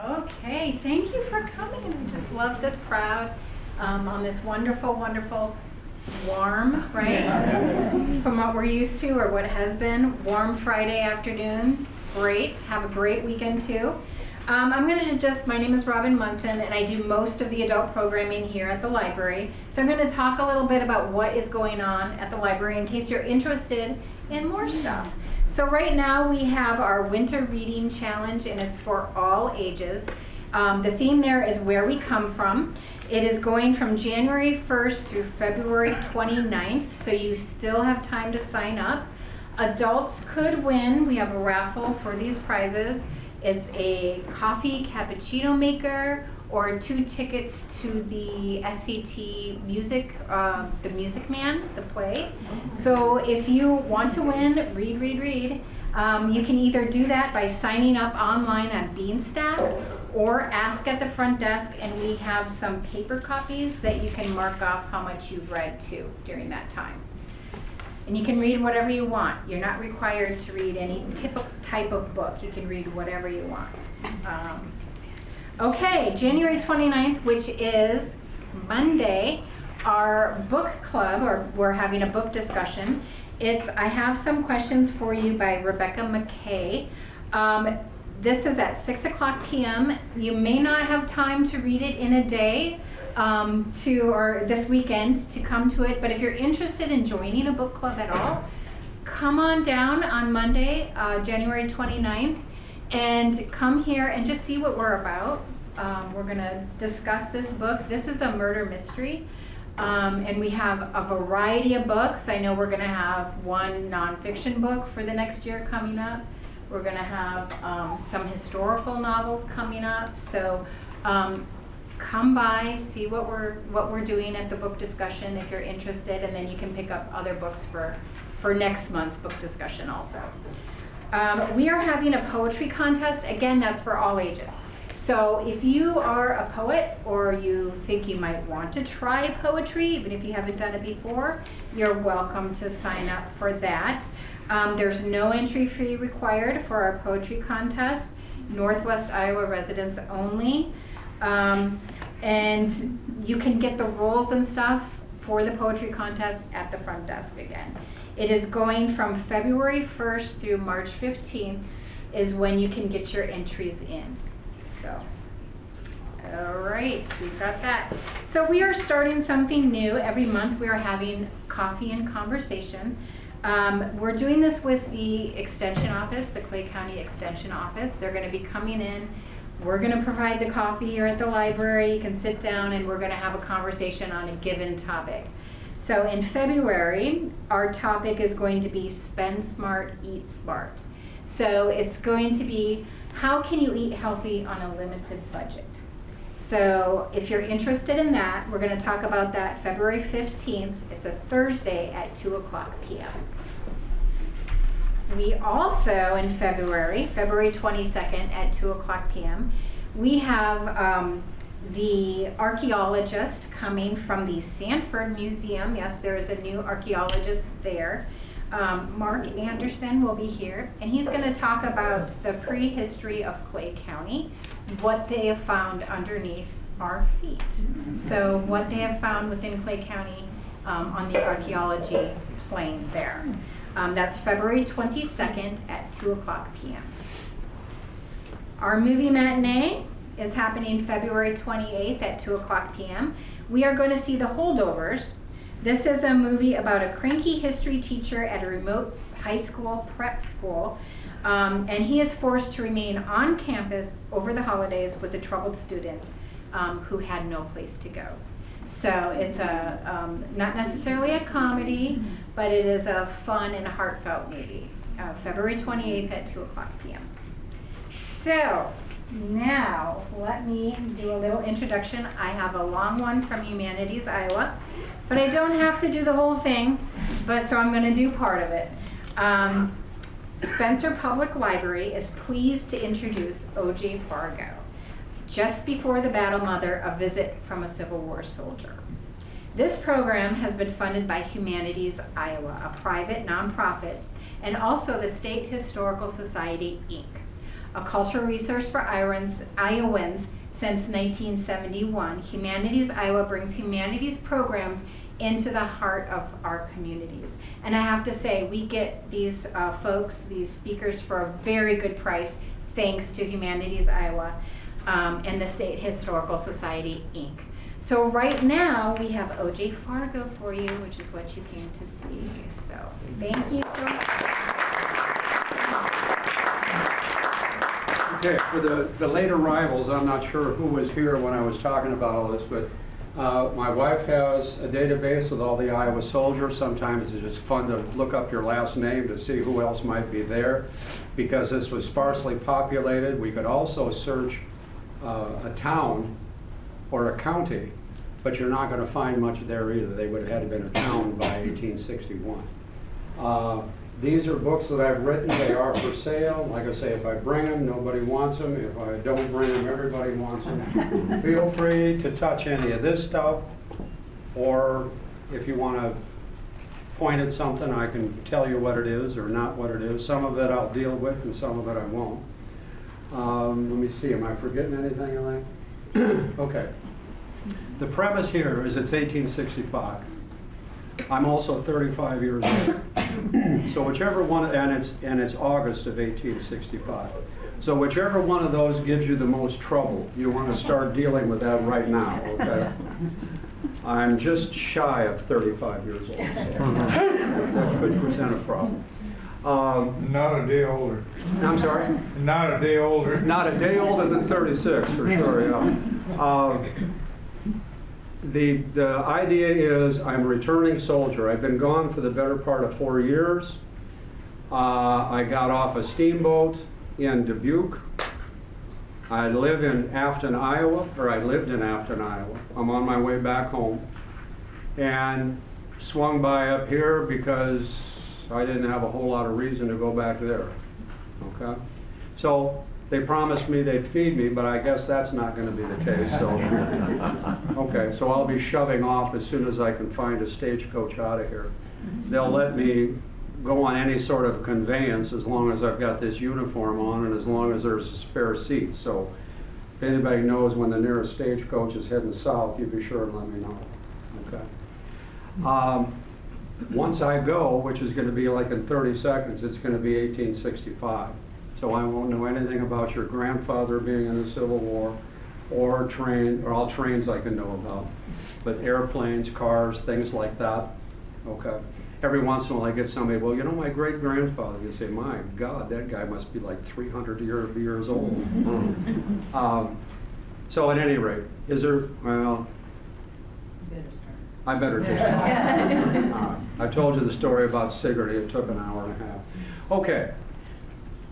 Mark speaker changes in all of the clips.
Speaker 1: Okay, thank you for coming. I just love this crowd on this wonderful, wonderful, warm, right? From what we're used to or what has been, warm Friday afternoon. It's great. Have a great weekend too. I'm going to just, my name is Robin Munson and I do most of the adult programming here at the library. So I'm going to talk a little bit about what is going on at the library in case you're interested in more stuff. So right now we have our winter reading challenge and it's for all ages. The theme there is where we come from. It is going from January 1st through February 29th, so you still have time to sign up. Adults could win. We have a raffle for these prizes. It's a coffee cappuccino maker or 2 tickets to the SCT music, the Music Man, the play. So if you want to win, read. You can either do that by signing up online on Beanstack or ask at the front desk, and we have some paper copies that you can mark off how much you've read too during that time. And you can read whatever you want. You're not required to read any type of book. You can read whatever you want. Okay, January 29th, which is Monday, our book club, or we're having a book discussion. I have some questions for you by Rebecca McKay. This is at 6:00 p.m. You may not have time to read it in a day, or this weekend to come to it, but if you're interested in joining a book club at all, come on down on Monday, January 29th, and come here and just see what we're about. We're going to discuss this book. This is a murder mystery, and we have a variety of books. I know we're going to have one nonfiction book for the next year coming up. We're going to have some historical novels coming up. So come by, see what we're doing at the book discussion if you're interested, and then you can pick up other books for next month's book discussion also. We are having a poetry contest. Again, that's for all ages. So if you are a poet or you think you might want to try poetry, even if you haven't done it before, you're welcome to sign up for that. There's no entry fee required for our poetry contest. Northwest Iowa residents only. And you can get the rules and stuff for the poetry contest at the front desk again. It is going from February 1st through March 15th is when you can get your entries in. So, all right, we've got that. So we are starting something new. Every month we are having coffee and conversation. We're doing this with the Extension Office, the Clay County Extension Office. They're going to be coming in. We're going to provide the coffee here at the library. You can sit down and we're going to have a conversation on a given topic. So in February, our topic is going to be Spend Smart, Eat Smart. So it's going to be how can you eat healthy on a limited budget? So if you're interested in that, we're going to talk about that February 15th. It's a Thursday at 2:00 p.m. We also, in February 22nd at 2:00 p.m., we have the archaeologist coming from the Sanford Museum. Yes, there is a new archaeologist there. Mark Anderson will be here, and he's going to talk about the prehistory of Clay County, what they have found underneath our feet. So what they have found within Clay County on the archaeology plane there. That's February 22nd at 2:00 p.m. Our movie matinee is happening February 28th at 2:00 p.m. We are going to see The Holdovers. This is a movie about a cranky history teacher at a remote high school prep school, and he is forced to remain on campus over the holidays with a troubled student who had no place to go. So it's not necessarily a comedy, but it is a fun and heartfelt movie. February 28th at 2:00 p.m. So now let me do a little introduction. I have a long one from Humanities Iowa, but I don't have to do the whole thing, so I'm going to do part of it. Spencer Public Library is pleased to introduce O.J. Fargo. Just before the Battle Mother, a visit from a Civil War soldier. This program has been funded by Humanities Iowa, a private nonprofit, and also the State Historical Society, Inc. a cultural resource for Iowans since 1971. Humanities Iowa brings humanities programs into the heart of our communities. And I have to say, we get these folks, these speakers, for a very good price, thanks to Humanities Iowa and the State Historical Society, Inc. So right now, we have O.J. Fargo for you, which is what you came to see. So thank you so much.
Speaker 2: Okay, for the late arrivals, I'm not sure who was here when I was talking about all this, but my wife has a database with all the Iowa soldiers. Sometimes it's just fun to look up your last name to see who else might be there. Because this was sparsely populated, we could also search a town or a county, but you're not going to find much there either. They would have had to have been a town by 1861. These are books that I've written. They are for sale. Like I say, if I bring them, nobody wants them. If I don't bring them, everybody wants them. Feel free to touch any of this stuff, or if you want to point at something, I can tell you what it is or not what it is. Some of it I'll deal with, and some of it I won't. Let me see, am I forgetting anything, Elaine? Okay. The premise here is it's 1865. I'm also 35 years old. So whichever one, and it's August of 1865. So whichever one of those gives you the most trouble, you want to start dealing with that right now, okay? I'm just shy of 35 years old, so that could present a problem.
Speaker 3: Not a day older.
Speaker 2: I'm sorry?
Speaker 3: Not a day older.
Speaker 2: Not a day older than 36, for sure, yeah. The idea is I'm a returning soldier. I've been gone for the better part of 4 years. I got off a steamboat in Dubuque. I live in Afton, Iowa, or I lived in Afton, Iowa. I'm on my way back home and swung by up here because I didn't have a whole lot of reason to go back there, okay? So they promised me they'd feed me, but I guess that's not going to be the case, so. Okay, so I'll be shoving off as soon as I can find a stagecoach out of here. They'll let me go on any sort of conveyance as long as I've got this uniform on and as long as there's a spare seat. So if anybody knows when the nearest stagecoach is heading south, you be sure and let me know, okay? Once I go, which is going to be like in 30 seconds, it's going to be 1865. So I won't know anything about your grandfather being in the Civil War, or all trains I can know about, but airplanes, cars, things like that, okay? Every once in a while I get somebody, well, you know my great-grandfather. You say, my God, that guy must be like 300 years old. So at any rate, is there, well, I better just start. I told you the story about Sigourney. It took an hour and a half. Okay.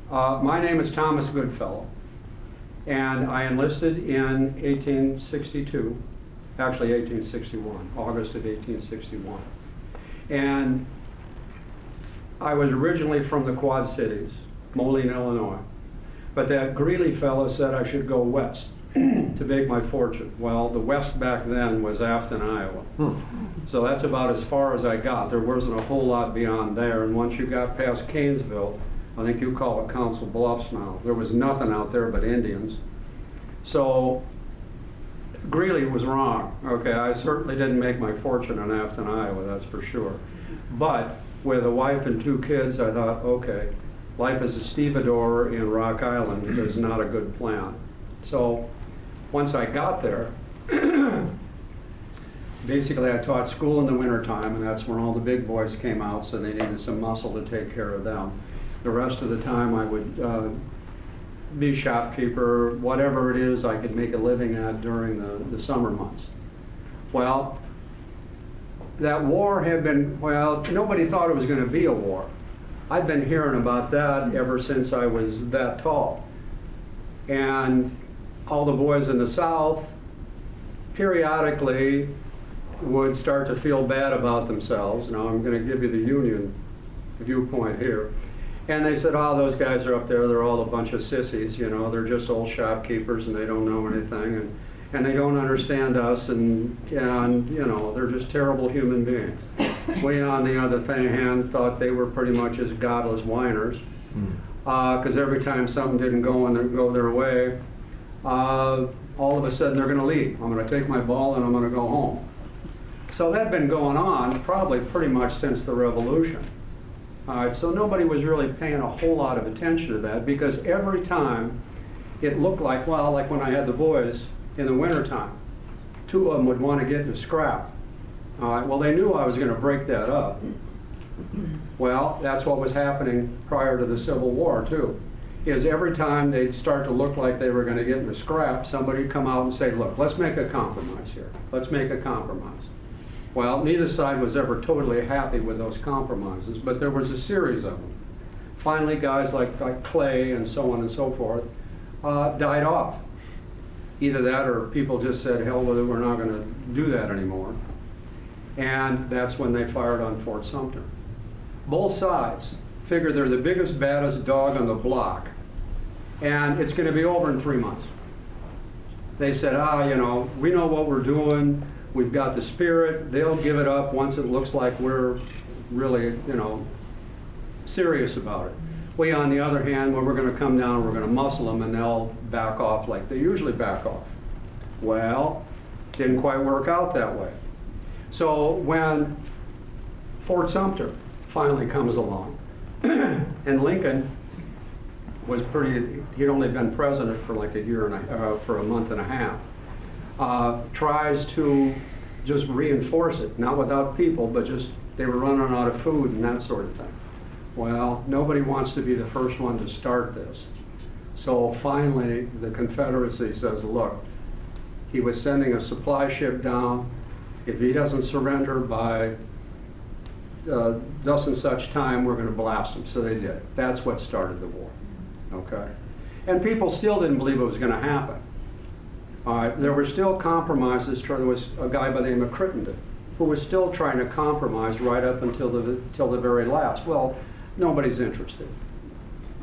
Speaker 2: My name is Thomas Goodfellow, and I enlisted in 1862, actually 1861, August of 1861. And I was originally from the Quad Cities, Moline, Illinois, but that Greeley fellow said I should go west to make my fortune. Well, the west back then was Afton, Iowa. So that's about as far as I got. There wasn't a whole lot beyond there, and once you got past Canesville, I think you call it Council Bluffs now, there was nothing out there but Indians. So Greeley was wrong, okay? I certainly didn't make my fortune in Afton, Iowa, that's for sure. But with a wife and 2 kids, I thought, okay, life as a stevedore in Rock Island is not a good plan. So once I got there, basically I taught school in the wintertime, and that's when all the big boys came out, so they needed some muscle to take care of them. The rest of the time I would be shopkeeper, whatever it is I could make a living at during the summer months. Well, that war had been, well, nobody thought it was going to be a war. I'd been hearing about that ever since I was that tall. And all the boys in the South periodically would start to feel bad about themselves. Now I'm going to give you the Union viewpoint here. And they said, oh, those guys are up there, they're all a bunch of sissies, you know, they're just old shopkeepers and they don't know anything, and they don't understand us, and you know, they're just terrible human beings. We, on the other hand, thought they were pretty much as godless whiners. because every time something didn't go their way, all of a sudden they're going to leave. I'm going to take my ball and I'm going to go home. So that had been going on probably pretty much since the Revolution. All right, so nobody was really paying a whole lot of attention to that, because every time it looked like, well, like when I had the boys in the wintertime, two of them would want to get in a scrap. All right, well, they knew I was going to break that up. Well, that's what was happening prior to the Civil War, too, is every time they'd start to look like they were going to get in a scrap, somebody would come out and say, look, let's make a compromise here. Let's make a compromise. Well, neither side was ever totally happy with those compromises, but there was a series of them. Finally, guys like Clay and so on and so forth died off. Either that or people just said, hell with it, we're not going to do that anymore. And that's when they fired on Fort Sumter. Both sides figure they're the biggest, baddest dog on the block, and it's going to be over in 3 months. They said, you know, we know what we're doing. We've got the spirit. They'll give it up once it looks like we're really, you know, serious about it. We, on the other hand, when we're going to come down, we're going to muscle them, and they'll back off like they usually back off. Well, didn't quite work out that way. So when Fort Sumter finally comes along, and Lincoln was he'd only been president for like for a month and a half, tries to just reinforce it, not without people, but just they were running out of food and that sort of thing. Well, nobody wants to be the first one to start this. So finally, the Confederacy says, look, he was sending a supply ship down. If he doesn't surrender by thus and such time, we're going to blast him. So they did. That's what started the war. Okay? And people still didn't believe it was going to happen. There were still compromises. There was a guy by the name of Crittenden who was still trying to compromise right up until the very last. Well, nobody's interested.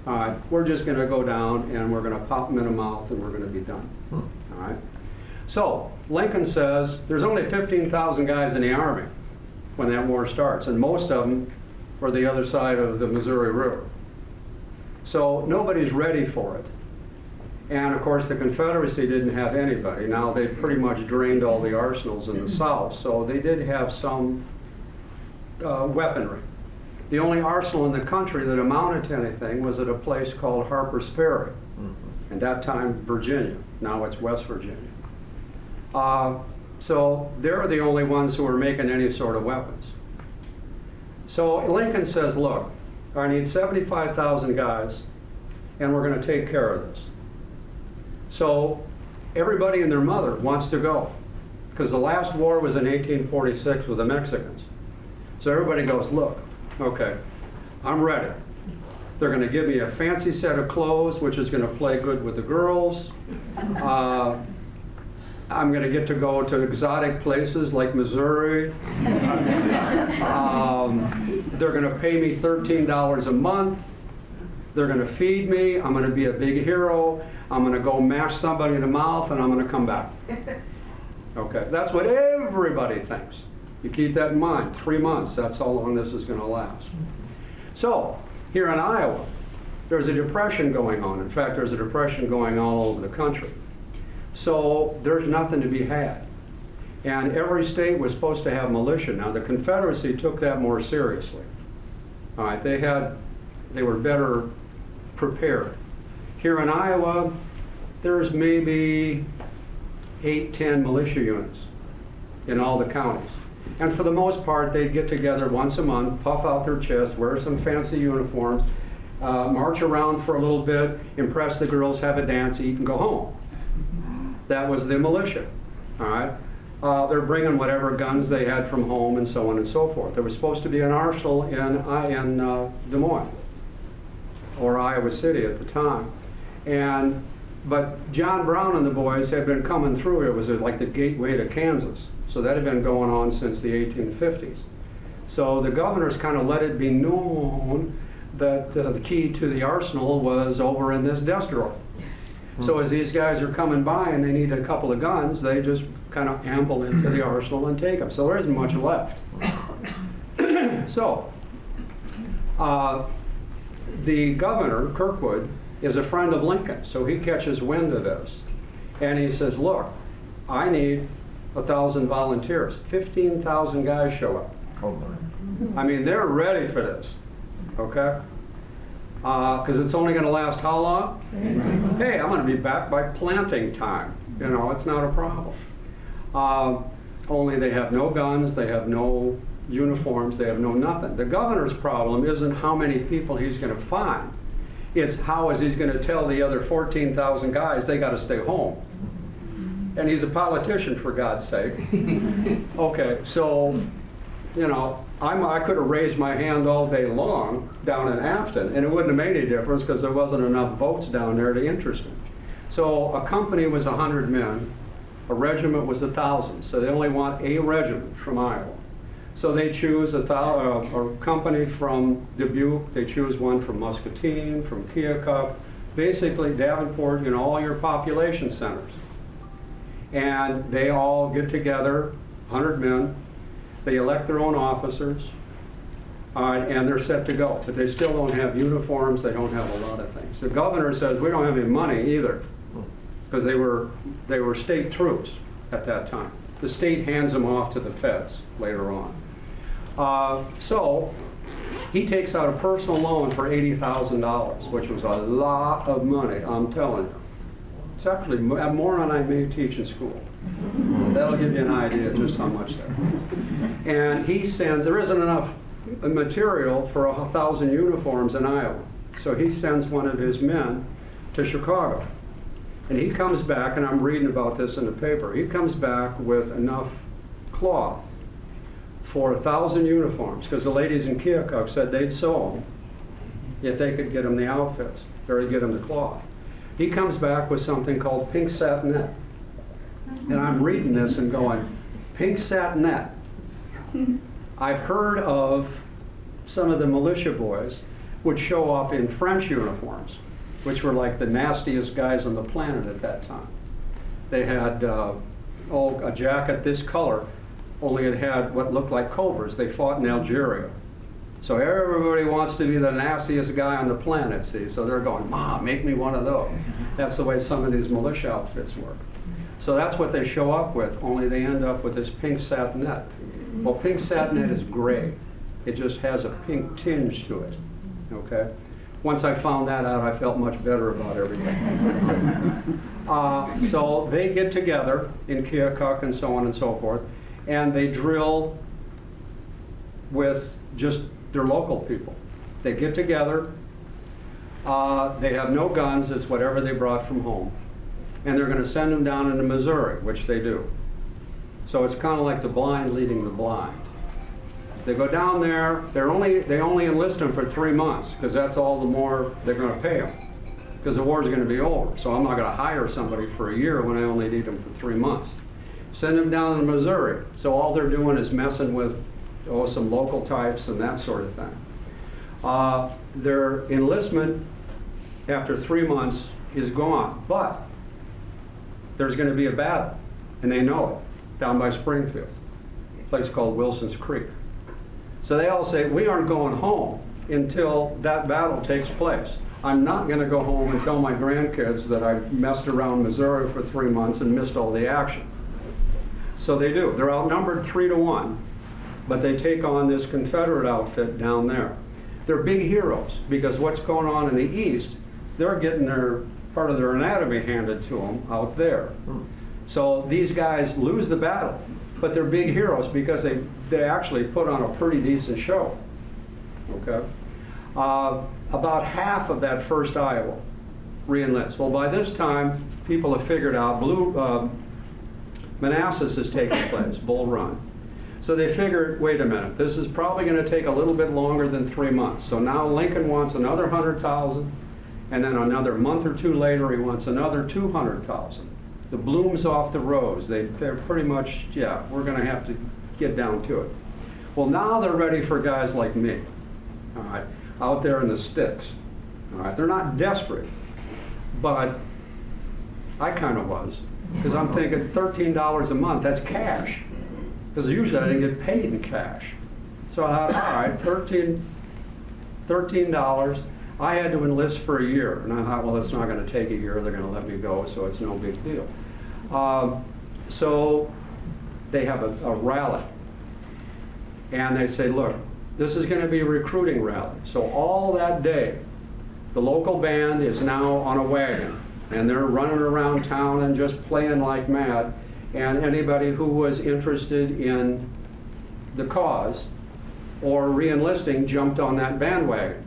Speaker 2: We're just going to go down and we're going to pop them in the mouth and we're going to be done. All right? So Lincoln says there's only 15,000 guys in the Army when that war starts, and most of them were the other side of the Missouri River. So nobody's ready for it. And of course the Confederacy didn't have anybody. Now they pretty much drained all the arsenals in the South, so they did have some weaponry. The only arsenal in the country that amounted to anything was at a place called Harper's Ferry. At that time, Virginia. Now it's West Virginia. So they're the only ones who were making any sort of weapons. So Lincoln says, look, I need 75,000 guys, and we're going to take care of this. So everybody and their mother wants to go, because the last war was in 1846 with the Mexicans. So everybody goes, look, okay, I'm ready. They're going to give me a fancy set of clothes, which is going to play good with the girls. I'm going to get to go to exotic places like Missouri. They're going to pay me $13 a month. They're going to feed me. I'm going to be a big hero. I'm going to go mash somebody in the mouth, and I'm going to come back. Okay, that's what everybody thinks. You keep that in mind. 3 months, that's how long this is going to last. So, here in Iowa, there's a depression going on. In fact, there's a depression going on all over the country. So there's nothing to be had. And every state was supposed to have militia. Now the Confederacy took that more seriously. All right, they were better prepared. Here in Iowa, there's maybe 8-10 militia units in all the counties. And for the most part, they'd get together once a month, puff out their chest, wear some fancy uniforms, march around for a little bit, impress the girls, have a dance, eat, and go home. That was the militia, all right? They're bringing whatever guns they had from home and so on and so forth. There was supposed to be an arsenal in Des Moines, or Iowa City at the time. But John Brown and the boys had been coming through. It was like the gateway to Kansas. So that had been going on since the 1850s. So the governors kind of let it be known that the key to the arsenal was over in this desk drawer. So as these guys are coming by and they need a couple of guns, they just kind of amble into the arsenal and take them. So there isn't much left. So the governor, Kirkwood, is a friend of Lincoln, so he catches wind of this. And he says, look, I need 1,000 volunteers. 15,000 guys show up. I mean, they're ready for this, okay? Because it's only going to last how long? Hey, I'm going to be back by planting time. You know, it's not a problem. Only they have no guns, they have no uniforms, they have no nothing. The governor's problem isn't how many people he's going to find. It's how is he's going to tell the other 14,000 guys they got to stay home. And he's a politician, for God's sake. Okay, so, you know, I could have raised my hand all day long down in Afton, and it wouldn't have made any difference because there wasn't enough votes down there to interest me. So a company was 100 men, a regiment was 1,000, so they only want a regiment from Iowa. So they choose a company from Dubuque, they choose one from Muscatine, from Keokuk, basically Davenport, you know, all your population centers. And they all get together, 100 men, they elect their own officers, and they're set to go. But they still don't have uniforms, they don't have a lot of things. The governor says, we don't have any money either, because they were state troops at that time. The state hands them off to the feds later on. So he takes out a personal loan for $80,000, which was a lot of money, I'm telling you. It's actually more than I may teach in school. That'll give you an idea of just how much there. And he sends, there isn't enough material for 1,000 uniforms in Iowa. So he sends one of his men to Chicago. And he comes back, and I'm reading about this in the paper, he comes back with enough cloth for 1,000 uniforms, because the ladies in Keokuk said they'd sew them if they could get them the outfits, or get them the cloth. He comes back with something called pink satinette. And I'm reading this and going, pink satinette. I've heard of some of the militia boys would show up in French uniforms, which were like the nastiest guys on the planet at that time. They had a jacket this color, only it had what looked like cobras. They fought in Algeria. So everybody wants to be the nastiest guy on the planet, see? So they're going, Mom, make me one of those. That's the way some of these militia outfits work. So that's what they show up with, only they end up with this pink satinette. Well, pink satinette is gray. It just has a pink tinge to it, okay? Once I found that out, I felt much better about everything. So they get together in Keokuk and so on and so forth, and they drill with just their local people. They get together, they have no guns, it's whatever they brought from home, and they're going to send them down into Missouri, which they do. So it's kind of like the blind leading the blind. They go down there, they only enlist them for 3 months, because that's all the more they're going to pay them, because the war's going to be over. So I'm not going to hire somebody for a year when I only need them for 3 months. Send them down to Missouri. So all they're doing is messing with some local types and that sort of thing. Their enlistment after 3 months is gone, but there's going to be a battle, and they know it, down by Springfield, a place called Wilson's Creek. So they all say, we aren't going home until that battle takes place. I'm not going to go home and tell my grandkids that I messed around Missouri for 3 months and missed all the action. So they do. They're outnumbered 3-1, but they take on this Confederate outfit down there. They're big heroes, because what's going on in the East, they're getting part of their anatomy handed to them out there. So these guys lose the battle, but they're big heroes because they actually put on a pretty decent show. Okay? About half of that first Iowa re-enlist. Well, by this time, people have figured out Manassas is taking place, Bull Run. So they figured, wait a minute, this is probably going to take a little bit longer than 3 months. So now Lincoln wants another 100,000, and then another month or two later he wants another 200,000. The bloom's off the rose. They're pretty much, yeah, we're going to have to get down to it. Well, now they're ready for guys like me, all right, out there in the sticks. All right, they're not desperate, but I kind of was, because I'm thinking $13 a month, that's cash. Because usually I didn't get paid in cash. So I thought, all right, $13. I had to enlist for a year, and I thought, well, it's not going to take a year. They're going to let me go, so it's no big deal. So they have a rally, and they say, look, this is going to be a recruiting rally. So all that day, the local band is now on a wagon, and they're running around town and just playing like mad. And anybody who was interested in the cause or re-enlisting jumped on that bandwagon.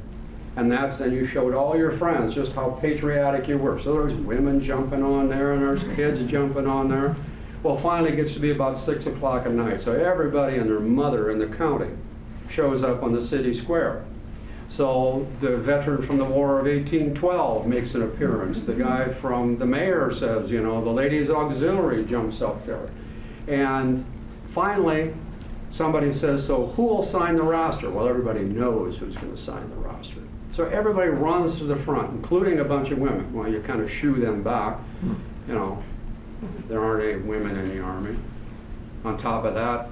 Speaker 2: And then you showed all your friends just how patriotic you were. So there's women jumping on there, and there's kids jumping on there. Well, finally it gets to be about 6 o'clock at night, so everybody and their mother in the county shows up on the city square. So the veteran from the War of 1812 makes an appearance. The guy from the mayor says, you know, the ladies' auxiliary jumps up there. And finally, somebody says, so who will sign the roster? Well, everybody knows who's going to sign the roster. So everybody runs to the front, including a bunch of women. Well, you kind of shoo them back. You know, there aren't any women in the Army. On top of that,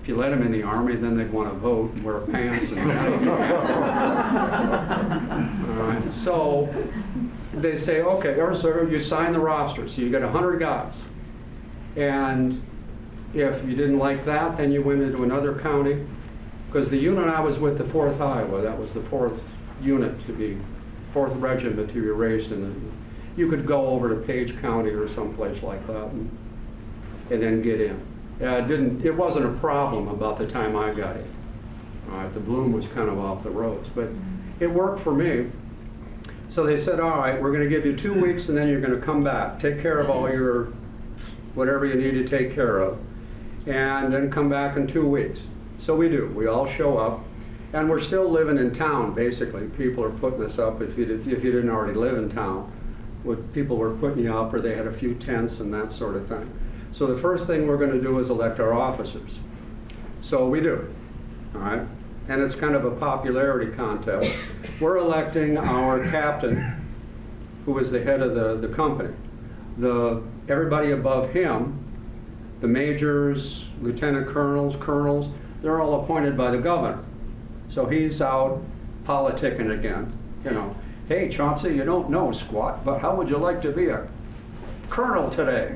Speaker 2: if you let them in the Army, then they'd want to vote and wear pants. And all right. So they say, okay, so you sign the roster. So you get 100 guys. And if you didn't like that, then you went into another county. Because the unit I was with, the 4th Iowa, that was the 4th unit to be, 4th regiment to be raised in. You could go over to Page County or someplace like that and then get in. It wasn't a problem about the time I got in. The bloom was kind of off the roads, but it worked for me. So they said, all right, we're going to give you 2 weeks and then you're going to come back. Take care of all your, whatever you need to take care of, and then come back in 2 weeks. So we do. We all show up, and we're still living in town, basically. People are putting us up if you didn't already live in town. People were putting you up, or they had a few tents and that sort of thing. So the first thing we're going to do is elect our officers. So we do, all right? And it's kind of a popularity contest. We're electing our captain, who is the head of the company. Everybody above him, the majors, lieutenant colonels, they're all appointed by the governor. So he's out politicking again, you know. Hey, Chauncey, you don't know squat, but how would you like to be a colonel today?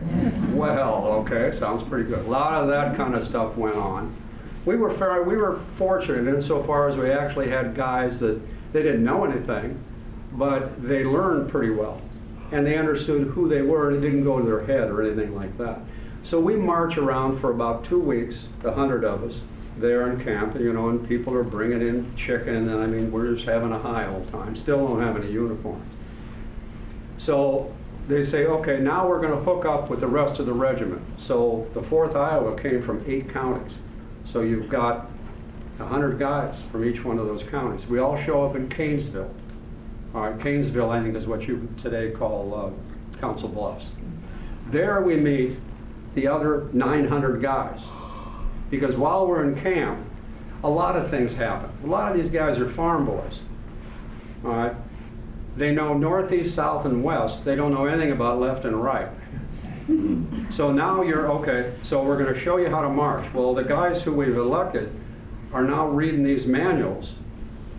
Speaker 2: Well, okay, sounds pretty good. A lot of that kind of stuff went on. We were fortunate insofar as we actually had guys that they didn't know anything, but they learned pretty well. And they understood who they were, and it didn't go to their head or anything like that. So we march around for about 2 weeks, the 100 of us, there in camp, you know, and people are bringing in chicken, and I mean, we're just having a high old time. Still don't have any uniforms. So they say, okay, now we're going to hook up with the rest of the regiment. So the 4th Iowa came from 8 counties. So you've got 100 guys from each one of those counties. We all show up in Canesville. All right, Canesville, I think, is what you today call Council Bluffs. There we meet the other 900 guys. Because while we're in camp, a lot of things happen. A lot of these guys are farm boys. All right? They know northeast, south, and west. They don't know anything about left and right. So now you're, okay, so we're going to show you how to march. Well, the guys who we've elected are now reading these manuals,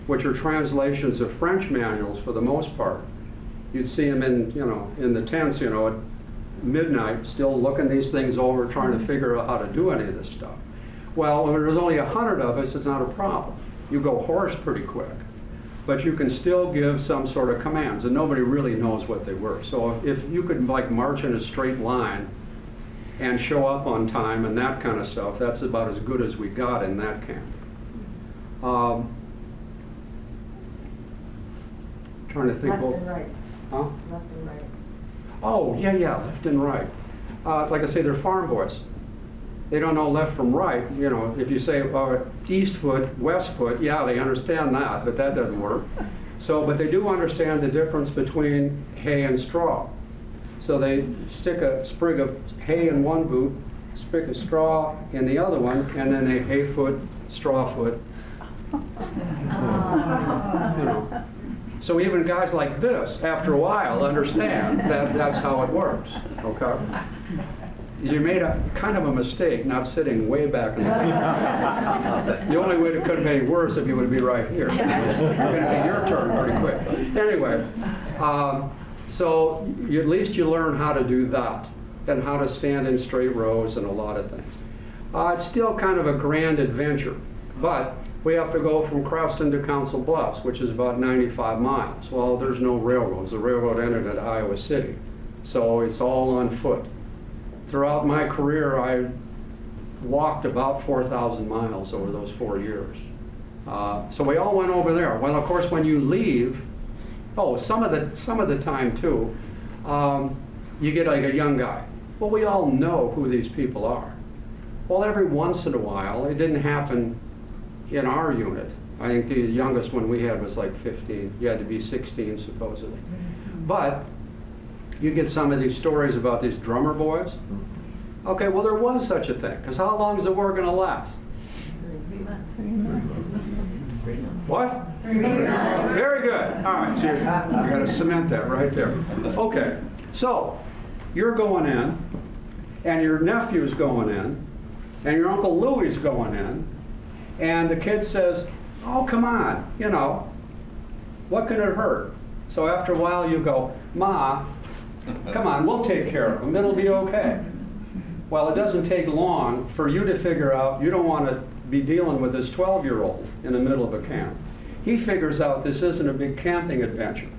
Speaker 2: which are translations of French manuals for the most part. You'd see them in the tents, you know, at midnight, still looking these things over, trying to figure out how to do any of this stuff. Well, when there's only 100 of us, it's not a problem. You go hoarse pretty quick. But you can still give some sort of commands, and nobody really knows what they were. So if you could like march in a straight line and show up on time and that kind of stuff, that's about as good as we got in that camp. Trying to think.
Speaker 4: Left and right.
Speaker 2: Huh?
Speaker 4: Left and right.
Speaker 2: Oh, yeah, left and right. Like I say, they're farm boys. They don't know left from right. You know, if you say east foot, west foot, yeah, they understand that, but that doesn't work. So, but they do understand the difference between hay and straw. So they stick a sprig of hay in one boot, sprig of straw in the other one, and then they hay foot, straw foot. You know. So even guys like this, after a while, understand that that's how it works. Okay. you made a kind of a mistake not sitting way back in the back. The only way it could have been worse if you would be right here. It's going to be your turn pretty quick. Anyway, so at least you learn how to do that and how to stand in straight rows and a lot of things. It's still kind of a grand adventure, but we have to go from Creston to Council Bluffs, which is about 95 miles. Well, there's no railroads. The railroad ended at Iowa City, so it's all on foot. Throughout my career, I walked about 4,000 miles over those 4 years. So we all went over there. Well, of course, when you leave, some of the time too, you get like a young guy. Well, we all know who these people are. Well, every once in a while, it didn't happen in our unit. I think the youngest one we had was like 15. You had to be 16 supposedly. But you get some of these stories about these drummer boys. Okay, well, there was such a thing, because how long is the war going to last?
Speaker 4: 3 months.
Speaker 2: What?
Speaker 4: 3 months.
Speaker 2: Very good. All right, so you got to cement that right there. Okay, so you're going in, and your nephew's going in, and your Uncle Louie's going in, and the kid says, oh, come on, you know, what can it hurt? So after a while you go, Ma, come on, we'll take care of them, it'll be okay. Well, it doesn't take long for you to figure out you don't want to be dealing with this 12-year-old in the middle of a camp. He figures out this isn't a big camping adventure.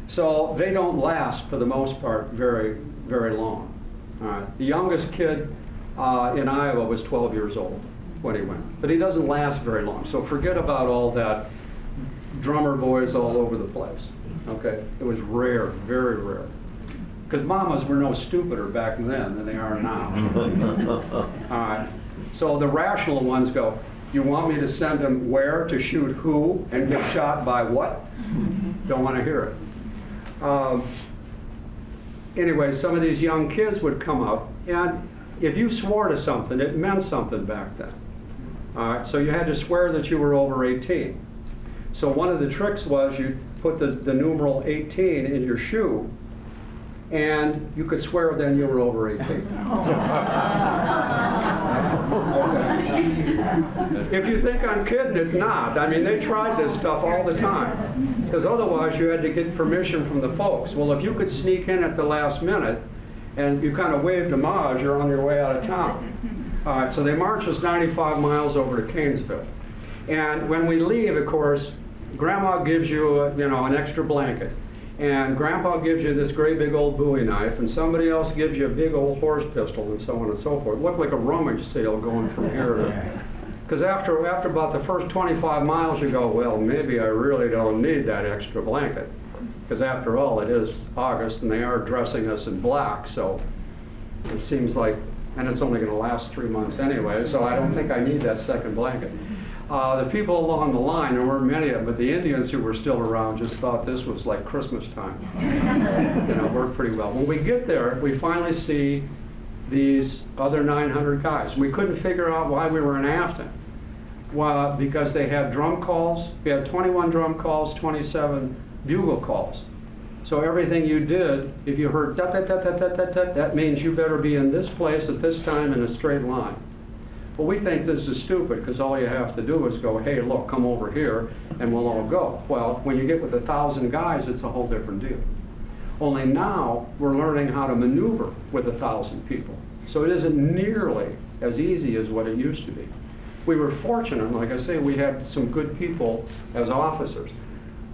Speaker 2: So they don't last, for the most part, very, very long. The youngest kid in Iowa was 12 years old when he went, but he doesn't last very long. So forget about all that drummer boys all over the place. Okay, it was rare, very rare. Because mamas were no stupider back then than they are now. All right. So the rational ones go, you want me to send them where to shoot who and get shot by what? Don't want to hear it. Anyway, some of these young kids would come up, and if you swore to something, it meant something back then. All right, so you had to swear that you were over 18. So one of the tricks was you put the numeral 18 in your shoe, and you could swear then you were over 18. Okay. If you think I'm kidding, it's not. I mean, they tried this stuff all the time, because otherwise you had to get permission from the folks. Well, if you could sneak in at the last minute, and you kind of waved homage, you're on your way out of town. All right, so they marched us 95 miles over to Canesville. And when we leave, of course, Grandma gives you, an extra blanket. And Grandpa gives you this great big old Bowie knife, and somebody else gives you a big old horse pistol, and so on and so forth. It looked like a rummage sale going from here to... Because after about the first 25 miles, you go, well, maybe I really don't need that extra blanket. Because after all, it is August, and they are dressing us in black, so it seems like, and it's only going to last 3 months anyway, so I don't think I need that second blanket. The people along the line, there weren't many of them, but the Indians who were still around just thought this was like Christmas time. Worked pretty well. When we get there, we finally see these other 900 guys. We couldn't figure out why we were in Afton. Well, because they had drum calls. We had 21 drum calls, 27 bugle calls. So everything you did, if you heard da-da-da-da-da-da-da, that means you better be in this place at this time in a straight line. Well, we think this is stupid because all you have to do is go, hey, look, come over here, and we'll all go. Well, when you get with 1,000 guys, it's a whole different deal. Only now we're learning how to maneuver with 1,000 people. So it isn't nearly as easy as what it used to be. We were fortunate, like I say, we had some good people as officers.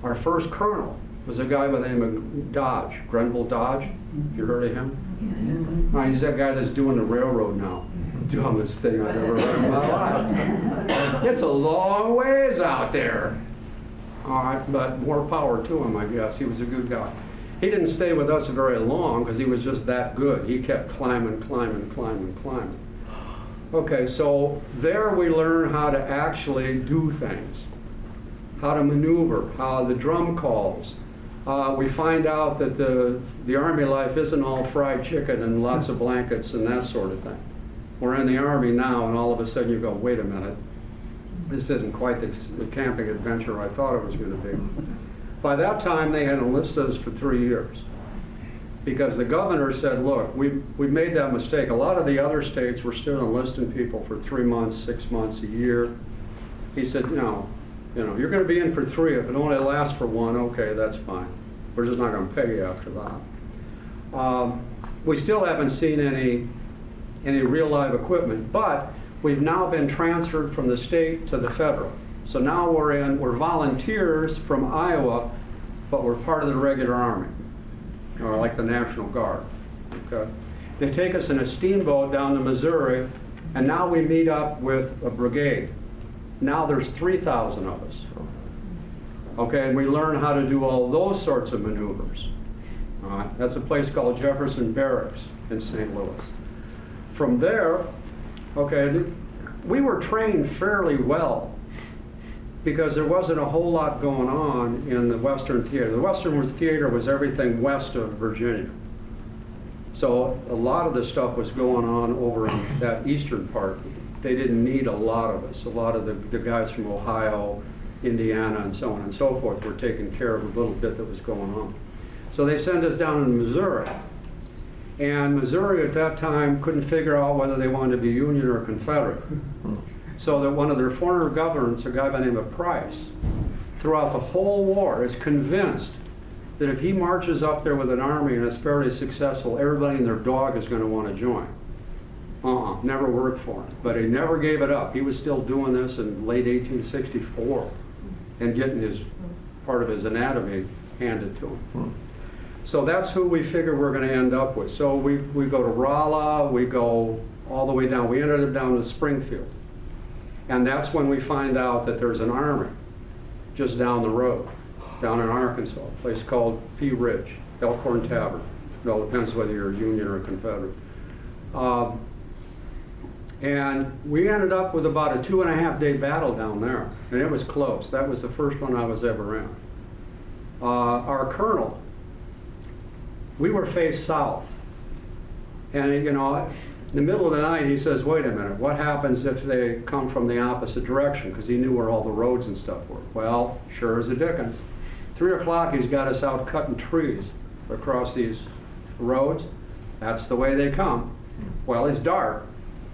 Speaker 2: Our first colonel was a guy by the name of Dodge, Grenville Dodge. You heard of him?
Speaker 4: Yes.
Speaker 2: He's that guy that's doing the railroad now. Dumbest thing I've ever heard in my life. It's a long ways out there. All right, but more power to him, I guess. He was a good guy. He didn't stay with us very long because he was just that good. He kept climbing. Okay, so there we learn how to actually do things, how to maneuver, how the drum calls. We find out that the Army life isn't all fried chicken and lots of blankets and that sort of thing. We're in the Army now, and all of a sudden you go, wait a minute, this isn't quite the camping adventure I thought it was going to be. By that time, they had enlisted us for 3 years. because the governor said, look, we made that mistake. A lot of the other states were still enlisting people for 3 months, 6 months, a year. He said, no, you're going to be in for 3. If it only lasts for 1, okay, that's fine. We're just not going to pay you after that. We still haven't seen any real live equipment, but we've now been transferred from the state to the federal. So now we're volunteers from Iowa, but we're part of the regular Army, or like the National Guard. Okay? They take us in a steamboat down to Missouri, and now we meet up with a brigade. Now there's 3,000 of us. Okay, and we learn how to do all those sorts of maneuvers. All right, that's a place called Jefferson Barracks in St. Louis. From there, okay, we were trained fairly well because there wasn't a whole lot going on in the Western Theater. The Western Theater was everything west of Virginia. So a lot of the stuff was going on over in that eastern part. They didn't need a lot of us. A lot of the guys from Ohio, Indiana, and so on and so forth were taking care of a little bit that was going on. So they sent us down in Missouri. And Missouri at that time couldn't figure out whether they wanted to be Union or Confederate. So that one of their former governors, a guy by the name of Price, throughout the whole war is convinced that if he marches up there with an army and is fairly successful, everybody and their dog is going to want to join. Never worked for him. But he never gave it up. He was still doing this in late 1864 and getting his part of his anatomy handed to him. So that's who we figure we're going to end up with. So we go to Rolla, we go all the way down. We ended up down to Springfield. And that's when we find out that there's an army just down the road, down in Arkansas, a place called Pea Ridge, Elkhorn Tavern. It all depends whether you're a Union or a Confederate. And we ended up with about a 2.5-day battle down there. And it was close. That was the first one I was ever in. Our colonel, we were faced south. And, in the middle of the night, he says, wait a minute, what happens if they come from the opposite direction? Because he knew where all the roads and stuff were. Well, sure as the dickens. 3 o'clock, he's got us out cutting trees across these roads. That's the way they come. Well, it's dark.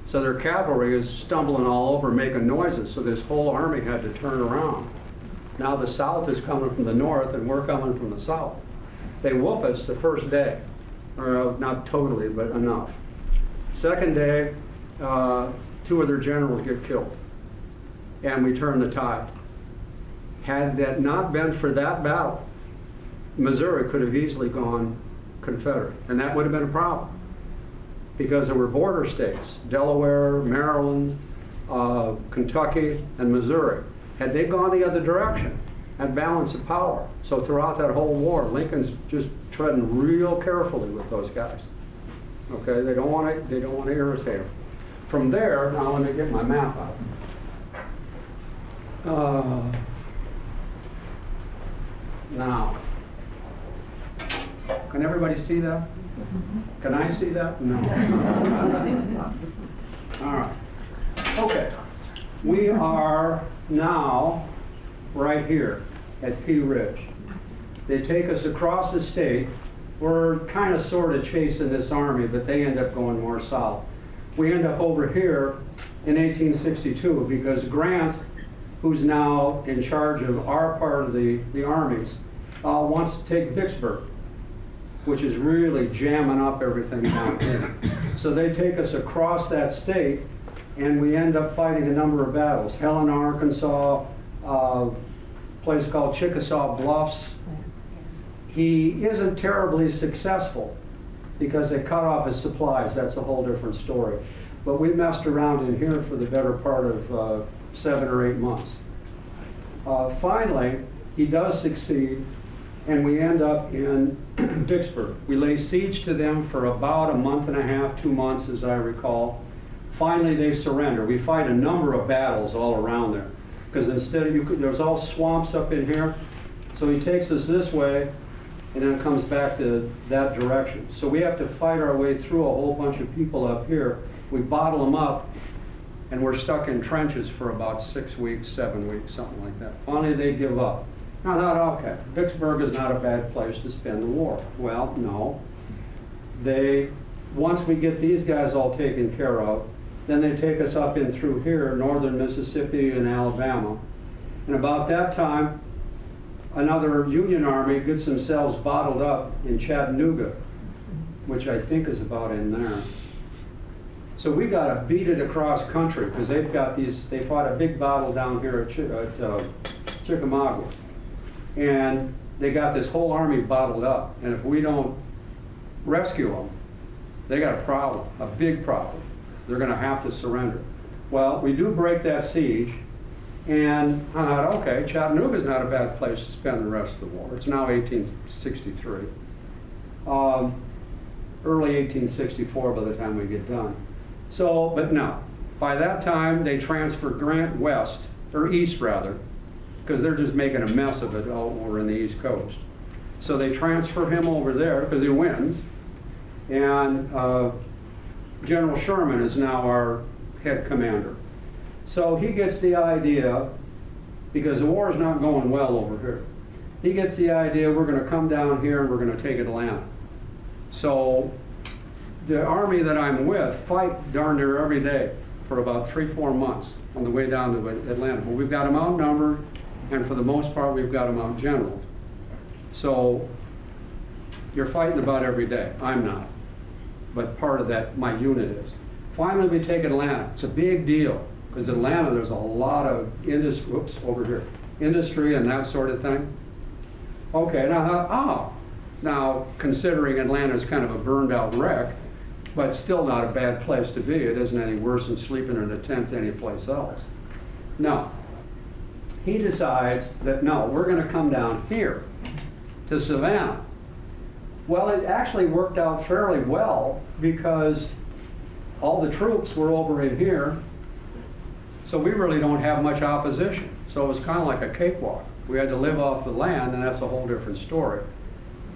Speaker 2: So their cavalry is stumbling all over, making noises, so this whole army had to turn around. Now the south is coming from the north, and we're coming from the south. They whoop us the first day, or not totally, but enough. Second day, 2 of their generals get killed, and we turn the tide. Had that not been for that battle, Missouri could have easily gone Confederate, and that would have been a problem. Because there were border states, Delaware, Maryland, Kentucky, and Missouri. Had they gone the other direction, had balance of power. So throughout that whole war, Lincoln's just treading real carefully with those guys. Okay, they don't want to irritate them. From there, now let me get my map out. Now, can everybody see that? Can I see that? No. All right. Okay. We are now right here at Pea Ridge. They take us across the state. We're kind of sort of chasing this army, but they end up going more south. We end up over here in 1862 because Grant, who's now in charge of our part of the armies, wants to take Vicksburg, which is really jamming up everything down here. So they take us across that state, and we end up fighting a number of battles. Helena, Arkansas, a place called Chickasaw Bluffs. He isn't terribly successful because they cut off his supplies. That's a whole different story. But we messed around in here for the better part of 7 or 8 months. Finally, he does succeed, and we end up in Vicksburg. We lay siege to them for about a month and a half, 2 months, as I recall. Finally, they surrender. We fight a number of battles all around there, because instead of there's all swamps up in here. So he takes us this way, and then comes back to that direction. So we have to fight our way through a whole bunch of people up here. We bottle them up, and we're stuck in trenches for about 6 weeks, 7 weeks, something like that. Finally, they give up. I thought, okay, Vicksburg is not a bad place to spend the war. Well, no. once we get these guys all taken care of, then they take us up in through here, northern Mississippi and Alabama. And about that time, another Union Army gets themselves bottled up in Chattanooga, which I think is about in there. So we got to beat it across country because they fought a big battle down here at Chickamauga. And they got this whole army bottled up. And if we don't rescue them, they got a problem, a big problem. They're going to have to surrender. Well, we do break that siege. And I thought, okay, Chattanooga's not a bad place to spend the rest of the war. It's now 1863. Early 1864 by the time we get done. So, but no. By that time, they transfer Grant west, or east rather, because they're just making a mess of it over in the East Coast. So they transfer him over there because he wins. And General Sherman is now our head commander. So he gets the idea, because the war is not going well over here, he gets the idea we're going to come down here and we're going to take Atlanta. So the army that I'm with fight darn near every day for about 3-4 months on the way down to Atlanta. But we've got them outnumbered, and for the most part we've got them outgeneraled. So you're fighting about every day. I'm not. But part of that, my unit is. Finally we take Atlanta. It's a big deal. Because Atlanta, there's a lot of industry, industry and that sort of thing. Okay, now, now considering Atlanta's kind of a burned out wreck, but still not a bad place to be. It isn't any worse than sleeping in a tent anyplace else. No, he decides that no, we're going to come down here to Savannah. Well, it actually worked out fairly well because all the troops were over in here. So we really don't have much opposition. So it was kind of like a cakewalk. We had to live off the land, and that's a whole different story.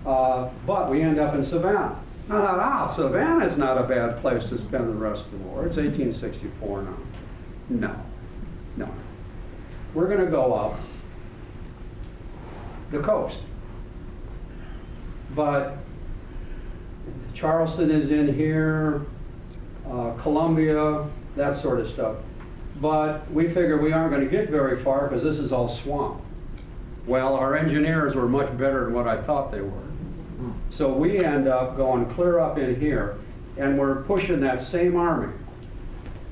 Speaker 2: But we end up in Savannah. Now I thought, Savannah's not a bad place to spend the rest of the war. It's 1864 now. No. We're going to go up the coast. But Charleston is in here, Columbia, that sort of stuff. But we figured we aren't going to get very far because this is all swamp. Well, our engineers were much better than what I thought they were. So we end up going clear up in here, and we're pushing that same army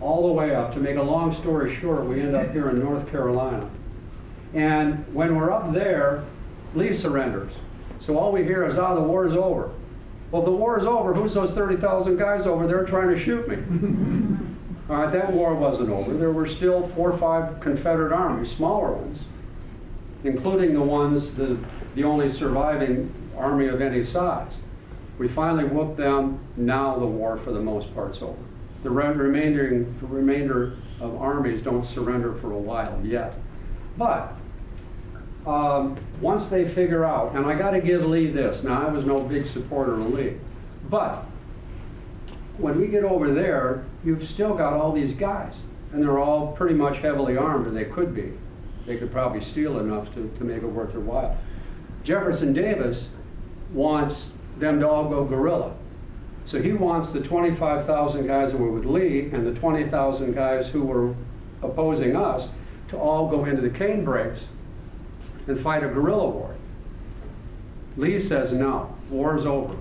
Speaker 2: all the way up. To make a long story short, we end up here in North Carolina. And when we're up there, Lee surrenders. So all we hear is, the war's over. Well, if the war's over, who's those 30,000 guys over there trying to shoot me? All right, that war wasn't over. There were still 4 or 5 Confederate armies, smaller ones, including the ones, the only surviving army of any size. We finally whooped them. Now the war, for the most part, is over. The remainder of armies don't surrender for a while yet. But once they figure out, and I got to give Lee this. Now, I was no big supporter of Lee, but when we get over there, you've still got all these guys, and they're all pretty much heavily armed, and they could be. They could probably steal enough to make it worth their while. Jefferson Davis wants them to all go guerrilla. So he wants the 25,000 guys that were with Lee and the 20,000 guys who were opposing us to all go into the canebrakes and fight a guerrilla war. Lee says, no, war's over.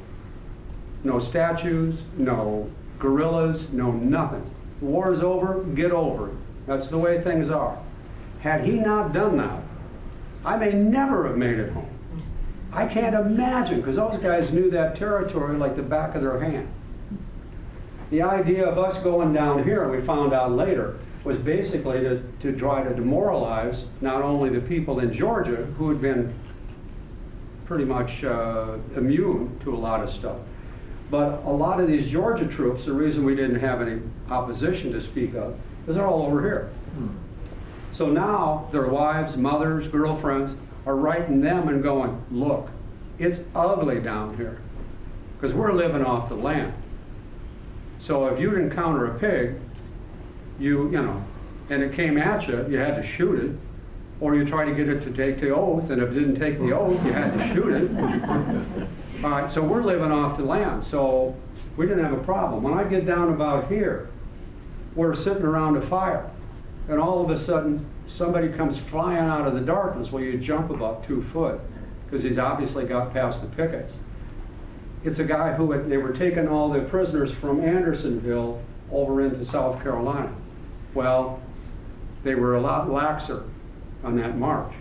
Speaker 2: No statues, no guerrillas, no nothing. The war is over, get over it. That's the way things are. Had he not done that, I may never have made it home. I can't imagine, because those guys knew that territory like the back of their hand. The idea of us going down here, we found out later, was basically to try to demoralize not only the people in Georgia, who had been pretty much immune to a lot of stuff, but a lot of these Georgia troops, the reason we didn't have any opposition to speak of, is they're all over here. So now their wives, mothers, girlfriends are writing them and going, look, it's ugly down here, because we're living off the land. So if you'd encounter a pig, you know, and it came at you, you had to shoot it, or you try to get it to take the oath, and if it didn't take the oath, you had to shoot it. All right, so we're living off the land, so we didn't have a problem. When I get down about here, we're sitting around a fire, and all of a sudden, somebody comes flying out of the darkness. Well, you jump about 2 foot, because he's obviously got past the pickets. It's a guy they were taking all the prisoners from Andersonville over into South Carolina. Well, they were a lot laxer on that march.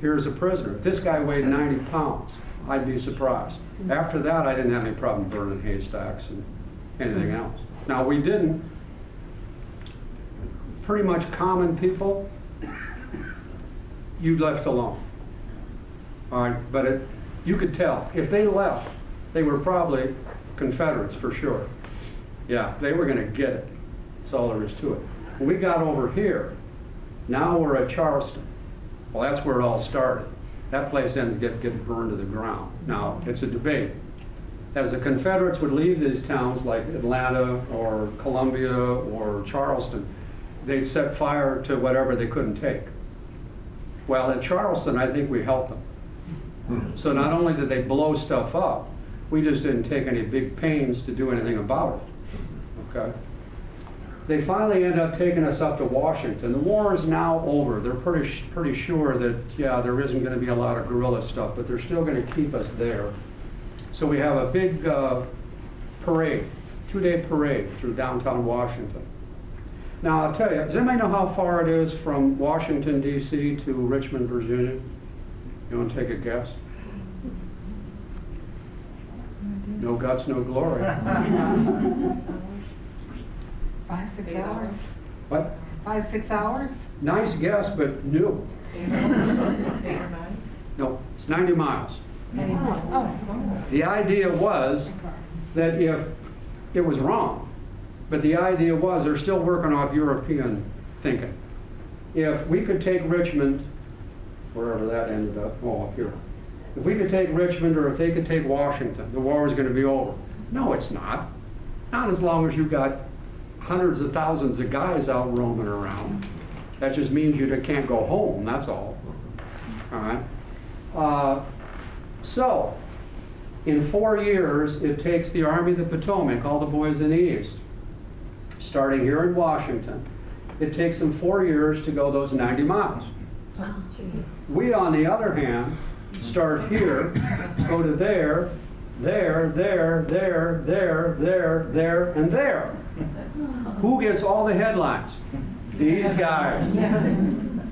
Speaker 2: Here's a prisoner. If this guy weighed 90 pounds, I'd be surprised. After that, I didn't have any problem burning haystacks and anything else. Now, we didn't. Pretty much common people, you left alone. All right, but you could tell. If they left, they were probably Confederates for sure. Yeah, they were going to get it. That's all there is to it. When we got over here, now we're at Charleston. Well, that's where it all started. That place ends get burned to the ground. Now, it's a debate. As the Confederates would leave these towns like Atlanta or Columbia or Charleston, they'd set fire to whatever they couldn't take. Well, at Charleston, I think we helped them. So not only did they blow stuff up, we just didn't take any big pains to do anything about it. Okay? They finally end up taking us up to Washington. The war is now over. They're pretty sure that, yeah, there isn't going to be a lot of guerrilla stuff, but they're still going to keep us there. So we have a big parade, 2-day parade through downtown Washington. Now, I'll tell you, does anybody know how far it is from Washington, D.C. to Richmond, Virginia? You want to take a guess? No guts, no glory.
Speaker 4: 5, 6 hours?
Speaker 2: What?
Speaker 4: 5, 6 hours?
Speaker 2: Nice guess, but no.
Speaker 4: 8 or 9?
Speaker 2: No, it's 90 miles.
Speaker 4: Oh.
Speaker 2: The idea was that if it was wrong, but the idea was they're still working off European thinking. If we could take Richmond, wherever that ended up, up here. If we could take Richmond or if they could take Washington, the war was going to be over. No, it's not. Not as long as you've got hundreds of thousands of guys out roaming around. That just means you can't go home, that's all. All right? So, in 4 years, it takes the Army of the Potomac, all the boys in the East, starting here in Washington, it takes them 4 years to go those 90 miles. We, on the other hand, start here, go to there, there, there, there, there, there, there, and there. Who gets all the headlines? These guys.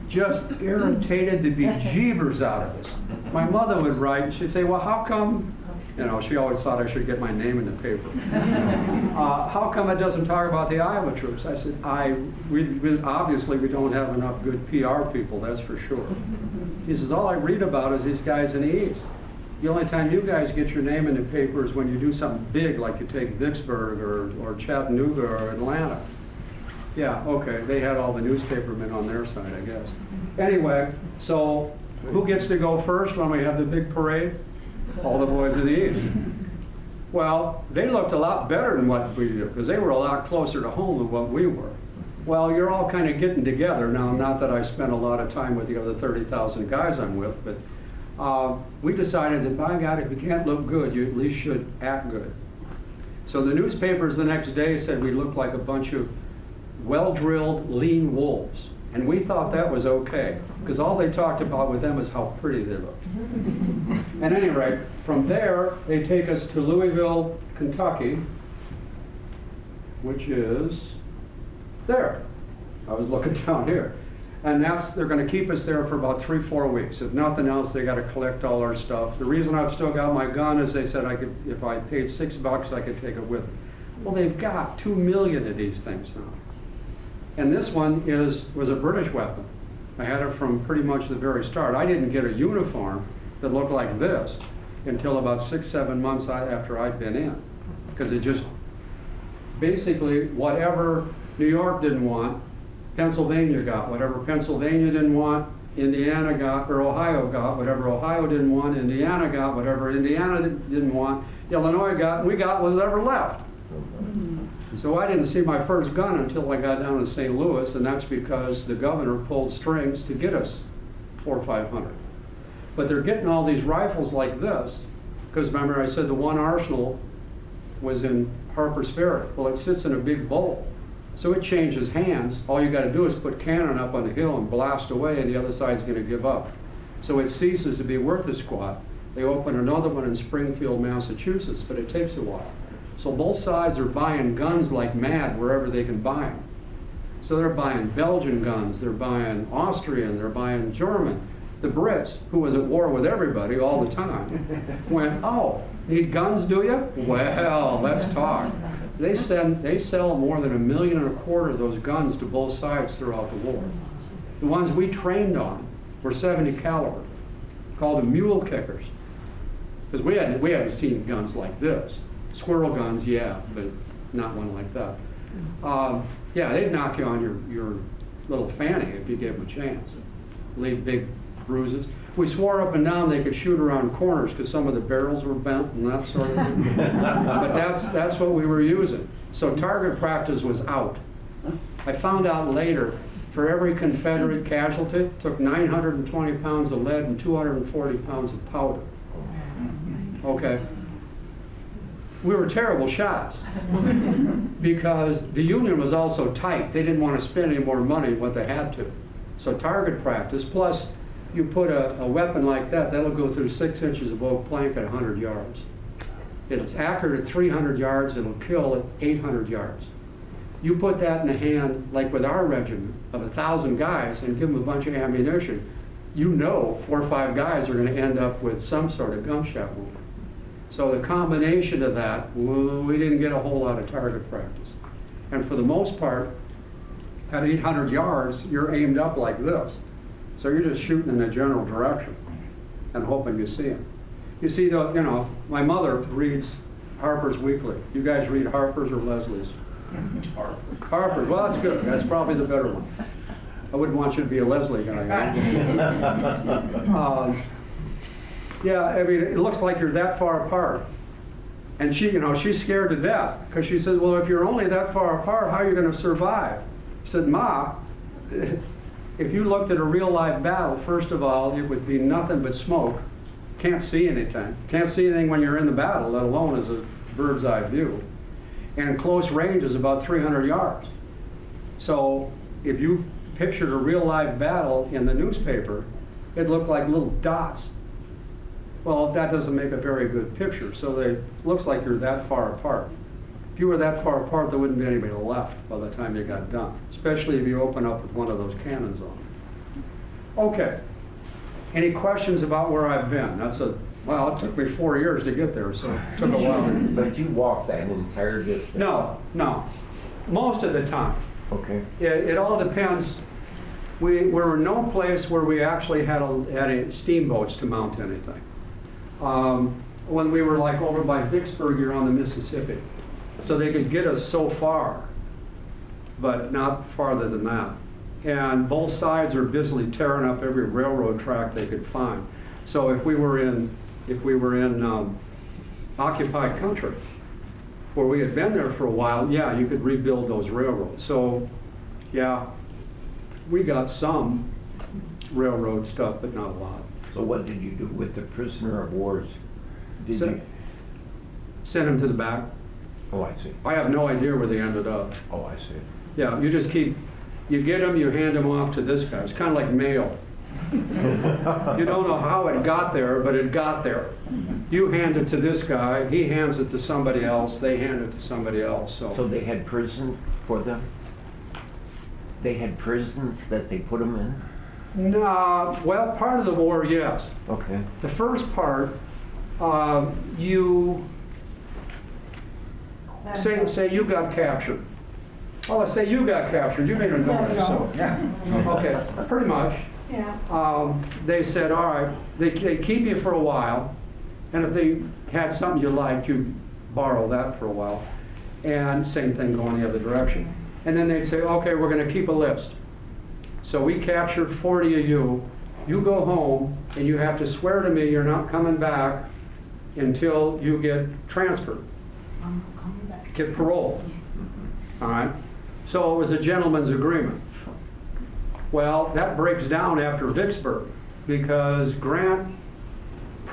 Speaker 2: Just irritated the bejeebers out of us. My mother would write, she'd say, well, how come, she always thought I should get my name in the paper. How come it doesn't talk about the Iowa troops? I said, obviously we don't have enough good PR people, that's for sure. He says, all I read about is these guys in the East. The only time you guys get your name in the paper is when you do something big, like you take Vicksburg or Chattanooga or Atlanta. Yeah, okay, they had all the newspapermen on their side, I guess. Anyway, so who gets to go first when we have the big parade? All the boys of the East. Well, they looked a lot better than what we do, because they were a lot closer to home than what we were. Well, you're all kind of getting together now, not that I spent a lot of time with the other 30,000 guys I'm with, but we decided that, by God, if you can't look good, you at least should act good. So the newspapers the next day said we looked like a bunch of well-drilled, lean wolves. And we thought that was okay, because all they talked about with them is how pretty they looked. At any rate, from there, they take us to Louisville, Kentucky, which is there. I was looking down here. And they're going to keep us there for about 3-4 weeks. If nothing else, they got to collect all our stuff. The reason I've still got my gun is they said if I paid $6, I could take it with me. Well, they've got 2 million of these things now. And this one was a British weapon. I had it from pretty much the very start. I didn't get a uniform that looked like this until about 6-7 months after I'd been in. Because it just, basically, whatever New York didn't want, Pennsylvania got. Whatever Pennsylvania didn't want, Indiana got, or Ohio got. Whatever Ohio didn't want, Indiana got. Whatever Indiana didn't want, Illinois got, and we got whatever left. So I didn't see my first gun until I got down to St. Louis, and that's because the governor pulled strings to get us 400 or 500. But they're getting all these rifles like this, Because remember, I said the one arsenal was in Harper's Ferry. Well, it sits in a big bowl. So it changes hands. All you got to do is put cannon up on the hill and blast away, and the other side's going to give up. So it ceases to be worth a squat. They open another one in Springfield, Massachusetts, but it takes a while. So both sides are buying guns like mad wherever they can buy them. So they're buying Belgian guns, they're buying Austrian, they're buying German. The Brits, who was at war with everybody all the time, went, oh, need guns, do you? Well, let's talk. They sell more than 1.25 million of those guns to both sides throughout the war. The ones we trained on were 70 caliber, called them mule kickers. Because we hadn't seen guns like this. Squirrel guns, yeah, but not one like that. Yeah, they'd knock you on your little fanny if you gave them a chance. Leave big bruises. We swore up and down they could shoot around corners because some of the barrels were bent and that sort of thing. But that's what we were using. So target practice was out. I found out later, for every Confederate casualty, took 920 pounds of lead and 240 pounds of powder. Okay. We were terrible shots because the Union was also tight. They didn't want to spend any more money than what they had to. So target practice, plus you put a weapon like that, that'll go through 6 inches of oak plank at 100 yards. It's accurate at 300 yards, it'll kill at 800 yards. You put that in the hand, like with our regiment, of 1,000 guys and give them a bunch of ammunition, you know 4 or 5 guys are going to end up with some sort of gunshot wound. So the combination of that, we didn't get a whole lot of target practice. And for the most part, at 800 yards, you're aimed up like this. So you're just shooting in a general direction and hoping you see them. You see, my mother reads Harper's Weekly. You guys read Harper's or Leslie's? Harper's. Well, that's good. That's probably the better one. I wouldn't want you to be a Leslie guy. Yeah, I mean, it looks like you're that far apart. And she's scared to death because she says, well, if you're only that far apart, how are you going to survive? I said, Ma, if you looked at a real live battle, first of all, it would be nothing but smoke. Can't see anything. Can't see anything when you're in the battle, let alone as a bird's eye view. And close range is about 300 yards. So if you pictured a real live battle in the newspaper, it looked like little dots. Well, that doesn't make a very good picture. So it looks like you're that far apart. If you were that far apart, there wouldn't be anybody left by the time you got done, especially if you open up with one of those cannons on. Okay. Any questions about where I've been? Well, it took me 4 years to get there, so it took a while.
Speaker 5: But you walked that entire distance?
Speaker 2: No. Most of the time.
Speaker 5: Okay.
Speaker 2: It all depends. We were in no place where we actually had any steamboats to mount anything. When we were like over by Vicksburg, you're on the Mississippi. So they could get us so far, but not farther than that. And both sides are busily tearing up every railroad track they could find. So if we were in occupied country, where we had been there for a while, yeah, you could rebuild those railroads. So, yeah, we got some railroad stuff, but not a lot.
Speaker 5: So what did you do with the prisoner of wars?
Speaker 2: Send them to the back.
Speaker 5: Oh, I see.
Speaker 2: I have no idea where they ended up.
Speaker 5: Oh, I see.
Speaker 2: Yeah, you get them, you hand them off to this guy. It's kind of like mail. You don't know how it got there, but it got there. You hand it to this guy, he hands it to somebody else, they hand it to somebody else.
Speaker 5: So they had prison for them? They had prisons that they put them in?
Speaker 2: No, well, part of the war, yes.
Speaker 5: Okay.
Speaker 2: The first part, say you got captured. Well, let's say you got captured. You made a noise, so. Okay, pretty much.
Speaker 4: Yeah.
Speaker 2: They said, all right, they keep you for a while, and if they had something you liked, you'd borrow that for a while. And same thing going the other direction. And then they'd say, okay, we're going to keep a list. So we captured 40 of you. You go home, and you have to swear to me you're not coming back until you get transferred.
Speaker 4: I'm coming back.
Speaker 2: Get paroled. All right? So it was a gentleman's agreement. Well, that breaks down after Vicksburg because Grant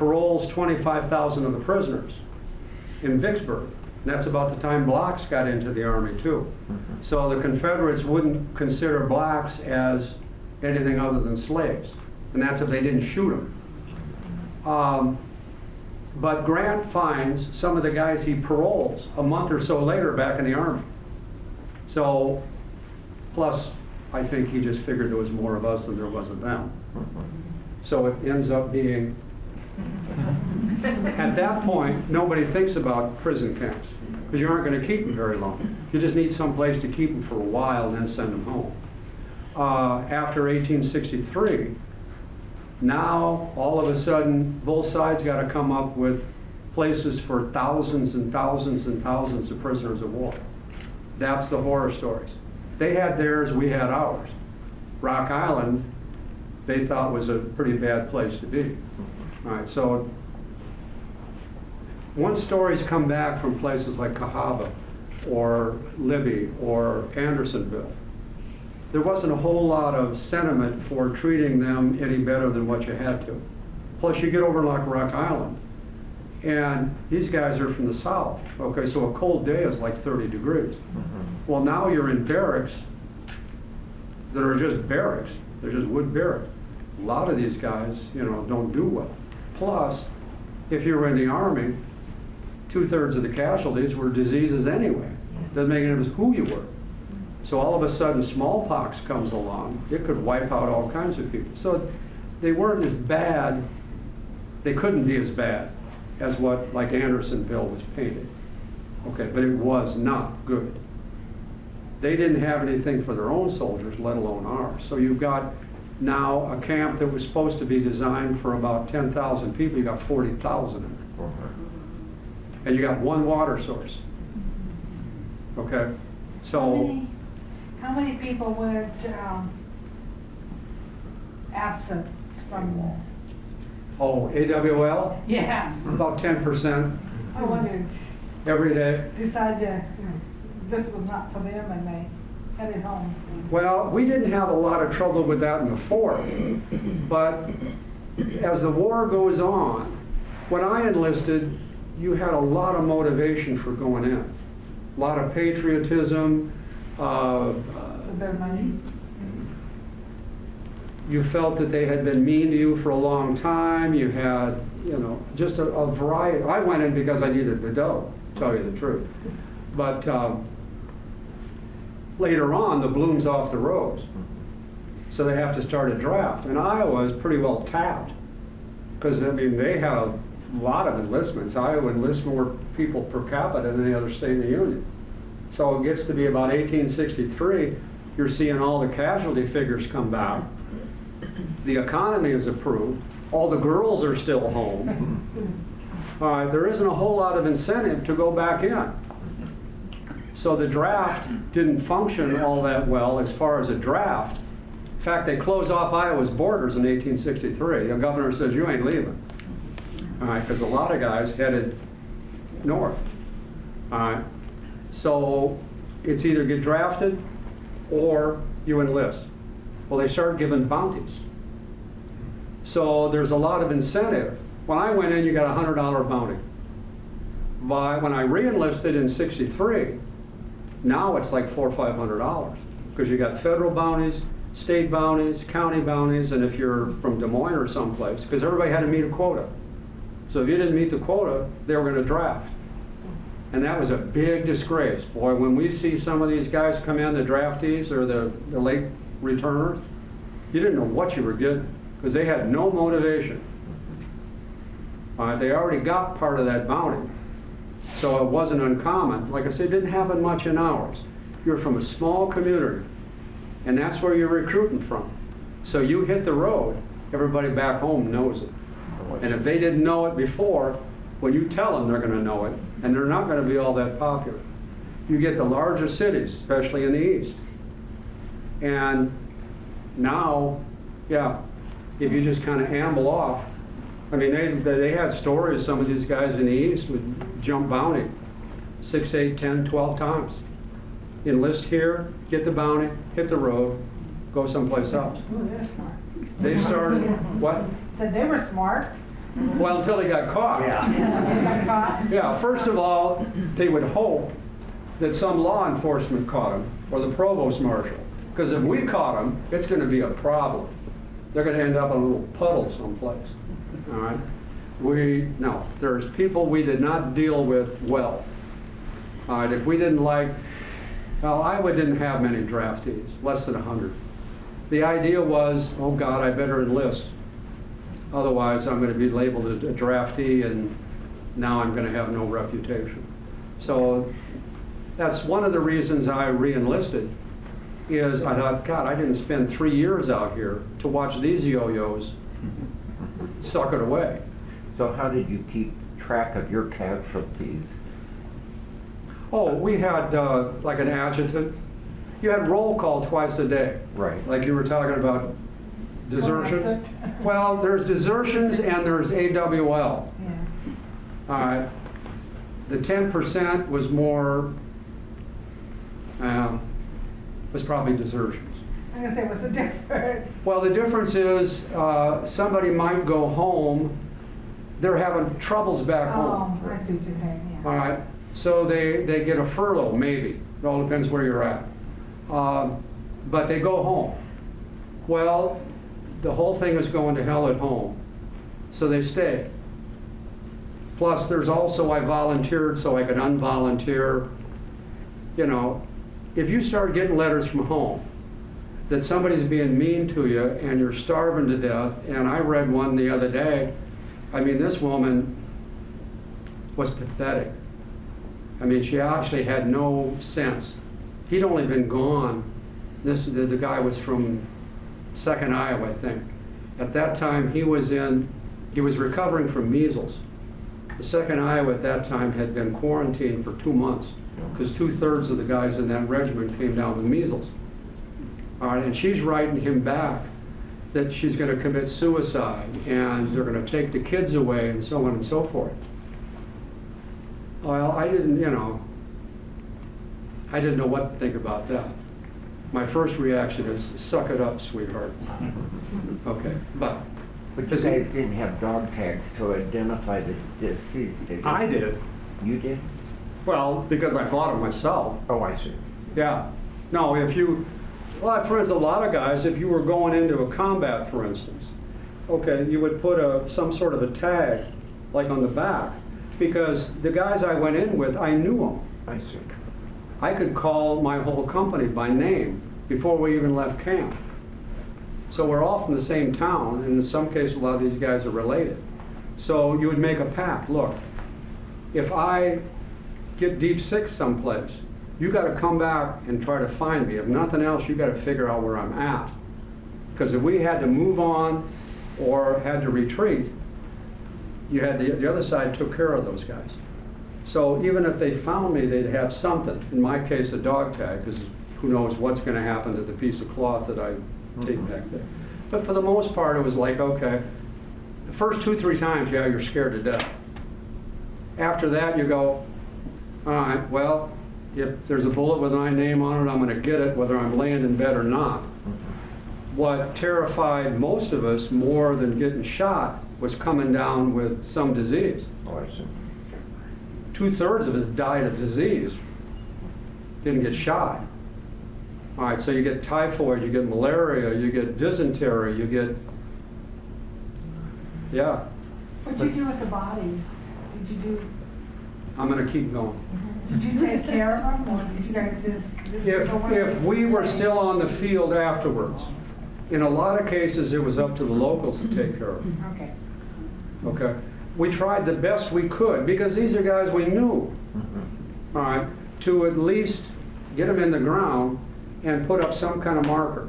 Speaker 2: paroles 25,000 of the prisoners in Vicksburg. And that's about the time blacks got into the Army too. So the Confederates wouldn't consider blacks as anything other than slaves. And that's if they didn't shoot them. But Grant finds some of the guys he paroles a month or so later back in the Army. So, plus, I think he just figured there was more of us than there was of them. So it ends up being, at that point, nobody thinks about prison camps, because you aren't going to keep them very long. You just need some place to keep them for a while and then send them home. After 1863, now, all of a sudden, both sides got to come up with places for thousands and thousands and thousands of prisoners of war. That's the horror stories. They had theirs, we had ours. Rock Island, they thought was a pretty bad place to be. All right, so once stories come back from places like Cahaba or Libby or Andersonville, there wasn't a whole lot of sentiment for treating them any better than what you had to. Plus, you get over like Rock Island, and these guys are from the South. Okay, so a cold day is like 30 degrees. Well, now you're in barracks that are just barracks. They're just wood barracks. A lot of these guys, you know, don't do well. Plus, if you were in the Army, 2/3 of the casualties were diseases anyway. Doesn't make any difference who you were. So all of a sudden, smallpox comes along. It could wipe out all kinds of people. So they weren't as bad. They couldn't be as bad as what, like Andersonville was painted. Okay, but it was not good. They didn't have anything for their own soldiers, let alone ours. So you've got now a camp that was supposed to be designed for about 10,000 people. You got 40,000 in it. And you got one water source. Okay, so.
Speaker 4: How many people were absent from war?
Speaker 2: Oh, AWL?
Speaker 4: Yeah.
Speaker 2: About 10%
Speaker 4: I wondered,
Speaker 2: every day.
Speaker 4: decided this was not for them and they headed home.
Speaker 2: Well, we didn't have a lot of trouble with that in the fort, but as the war goes on, when I enlisted, you had a lot of motivation for going in. A lot of patriotism.
Speaker 4: With their money?
Speaker 2: You felt that they had been mean to you for a long time. You had, you know, just a variety. I went in because I needed the dough, to tell you the truth. But later on, the bloom's off the rose. So they have to start a draft. And Iowa is pretty well tapped. Because, I mean, they have a lot of enlistments. Iowa enlists more people per capita than any other state in the Union. So it gets to be about 1863, you're seeing all the casualty figures come back. The economy is improved. All the girls are still home. There isn't a whole lot of incentive to go back in. So the draft didn't function all that well as far as a draft. In fact, they closed off Iowa's borders in 1863. The governor says, you ain't leaving. All right, because a lot of guys headed north. All right. So it's either get drafted or you enlist. Well, they started giving bounties. So there's a lot of incentive. When I went in, you got a $100 bounty. When I re-enlisted in '63, now it's like $400 or $500 because you got federal bounties, state bounties, county bounties, and if you're from Des Moines or someplace, because everybody had to meet a quota. So if you didn't meet the quota, they were going to draft. And that was a big disgrace. Boy, when we see some of these guys come in, the draftees or the late returners, you didn't know what you were getting because they had no motivation. They already got part of that bounty. So it wasn't uncommon. Like I said, it didn't happen much in ours. You're from a small community, and that's where you're recruiting from. So you hit the road, everybody back home knows it. And if they didn't know it before, when you tell them, they're going to know it, and they're not going to be all that popular. You get the larger cities, especially in the East. And now, yeah, if you just kind of amble off, I mean, they had stories, some of these guys in the East would jump bounty 6, 8, 10, 12 times. Enlist here, get the bounty, hit the road, go someplace else.
Speaker 4: Oh, they're smart.
Speaker 2: They started, what?
Speaker 4: Said they were smart.
Speaker 2: Well, until they got caught.
Speaker 4: They got caught.
Speaker 2: Yeah, first of all, they would hope that some law enforcement caught them, or the provost marshal. Because if we caught them, it's going to be a problem. They're going to end up in a little puddle someplace. All right? No, there's people we did not deal with well. All right, if we didn't like, well, Iowa didn't have many draftees, less than 100. The idea was, oh God, I better enlist. Otherwise, I'm going to be labeled a draftee, and now I'm going to have no reputation. So that's one of the reasons I re-enlisted, is I thought, God, I didn't spend 3 years out here to watch these yo-yos suck it away.
Speaker 5: So how did you keep track of your casualties?
Speaker 2: Oh, we had like an adjutant. You had roll call twice a day.
Speaker 5: Right.
Speaker 2: Like you were talking about desertion.
Speaker 4: Exit.
Speaker 2: Well, there's desertions and there's AWL.
Speaker 4: Yeah.
Speaker 2: The 10% was more, was probably desertions.
Speaker 4: I'm gonna say, what's the difference?
Speaker 2: Well, the difference is somebody might go home, they're having troubles back home.
Speaker 4: Oh, I see what you're saying,
Speaker 2: All
Speaker 4: yeah.
Speaker 2: right, so they get a furlough, maybe. It all depends where you're at. But they go home. Well, the whole thing is going to hell at home, so they stay. Plus, there's also, I volunteered so I could unvolunteer. You know, if you start getting letters from home that somebody's being mean to you and you're starving to death, and I read one the other day, I mean, this woman was pathetic. I mean, she actually had no sense. He'd only been gone. The guy was from 2nd Iowa, I think. At that time, he was recovering from measles. The 2nd Iowa at that time had been quarantined for 2 months because 2/3 of the guys in that regiment came down with measles. All right, and she's writing him back that she's going to commit suicide and they're going to take the kids away and so on and so forth. Well, I didn't know what to think about that. My first reaction is, suck it up, sweetheart. Okay, but
Speaker 5: But you guys didn't have dog tags to identify the deceased, did you?
Speaker 2: I did.
Speaker 5: You did?
Speaker 2: Well, because I bought them myself.
Speaker 5: Oh, I see.
Speaker 2: Yeah. No, well, for instance, a lot of guys, if you were going into a combat, for instance, okay, you would put some sort of a tag, like on the back, because the guys I went in with, I knew them.
Speaker 5: I see.
Speaker 2: I could call my whole company by name before we even left camp. So we're all from the same town, and in some cases, a lot of these guys are related. So you would make a pact. Look, if I get deep sick someplace, you got to come back and try to find me. If nothing else, you got to figure out where I'm at. Because if we had to move on or had to retreat, you had the other side took care of those guys. So even if they found me, they'd have something. In my case, a dog tag, because who knows what's going to happen to the piece of cloth that I take back there. But for the most part, it was like, okay, the first 2-3 times, yeah, you're scared to death. After that, you go, all right, well, if there's a bullet with my name on it, I'm going to get it, whether I'm laying in bed or not. What terrified most of us more than getting shot was coming down with some disease.
Speaker 5: Oh, I see.
Speaker 2: 2/3 of us died of disease, didn't get shot. All right, so you get typhoid, you get malaria, you get dysentery, you get, yeah.
Speaker 4: What'd you do with the bodies?
Speaker 2: I'm going to keep going.
Speaker 4: Did you take care of them, or did you guys just?
Speaker 2: If we were still on the field afterwards, in a lot of cases, it was up to the locals to take care of them.
Speaker 4: Okay.
Speaker 2: Okay? We tried the best we could, because these are guys we knew, all right, to at least get them in the ground and put up some kind of marker.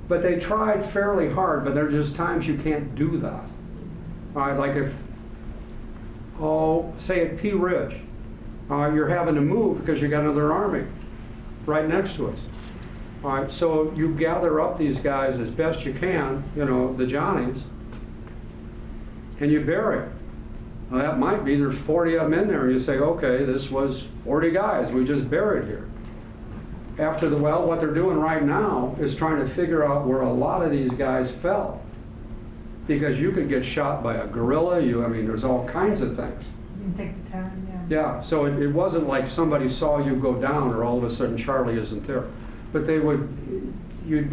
Speaker 2: But they tried fairly hard, but there are just times you can't do that. All right, like if, say at Pea Ridge, you're having to move because you got another army right next to us. All right, so you gather up these guys as best you can, the Johnnies, and you bury them. Well, that might be, there's 40 of them in there, and you say, okay, this was 40 guys we just buried here. What they're doing right now is trying to figure out where a lot of these guys fell. because you could get shot by a gorilla, I mean, there's all kinds of things.
Speaker 4: You can take the time, yeah.
Speaker 2: Yeah, so it wasn't like somebody saw you go down or all of a sudden Charlie isn't there. But you'd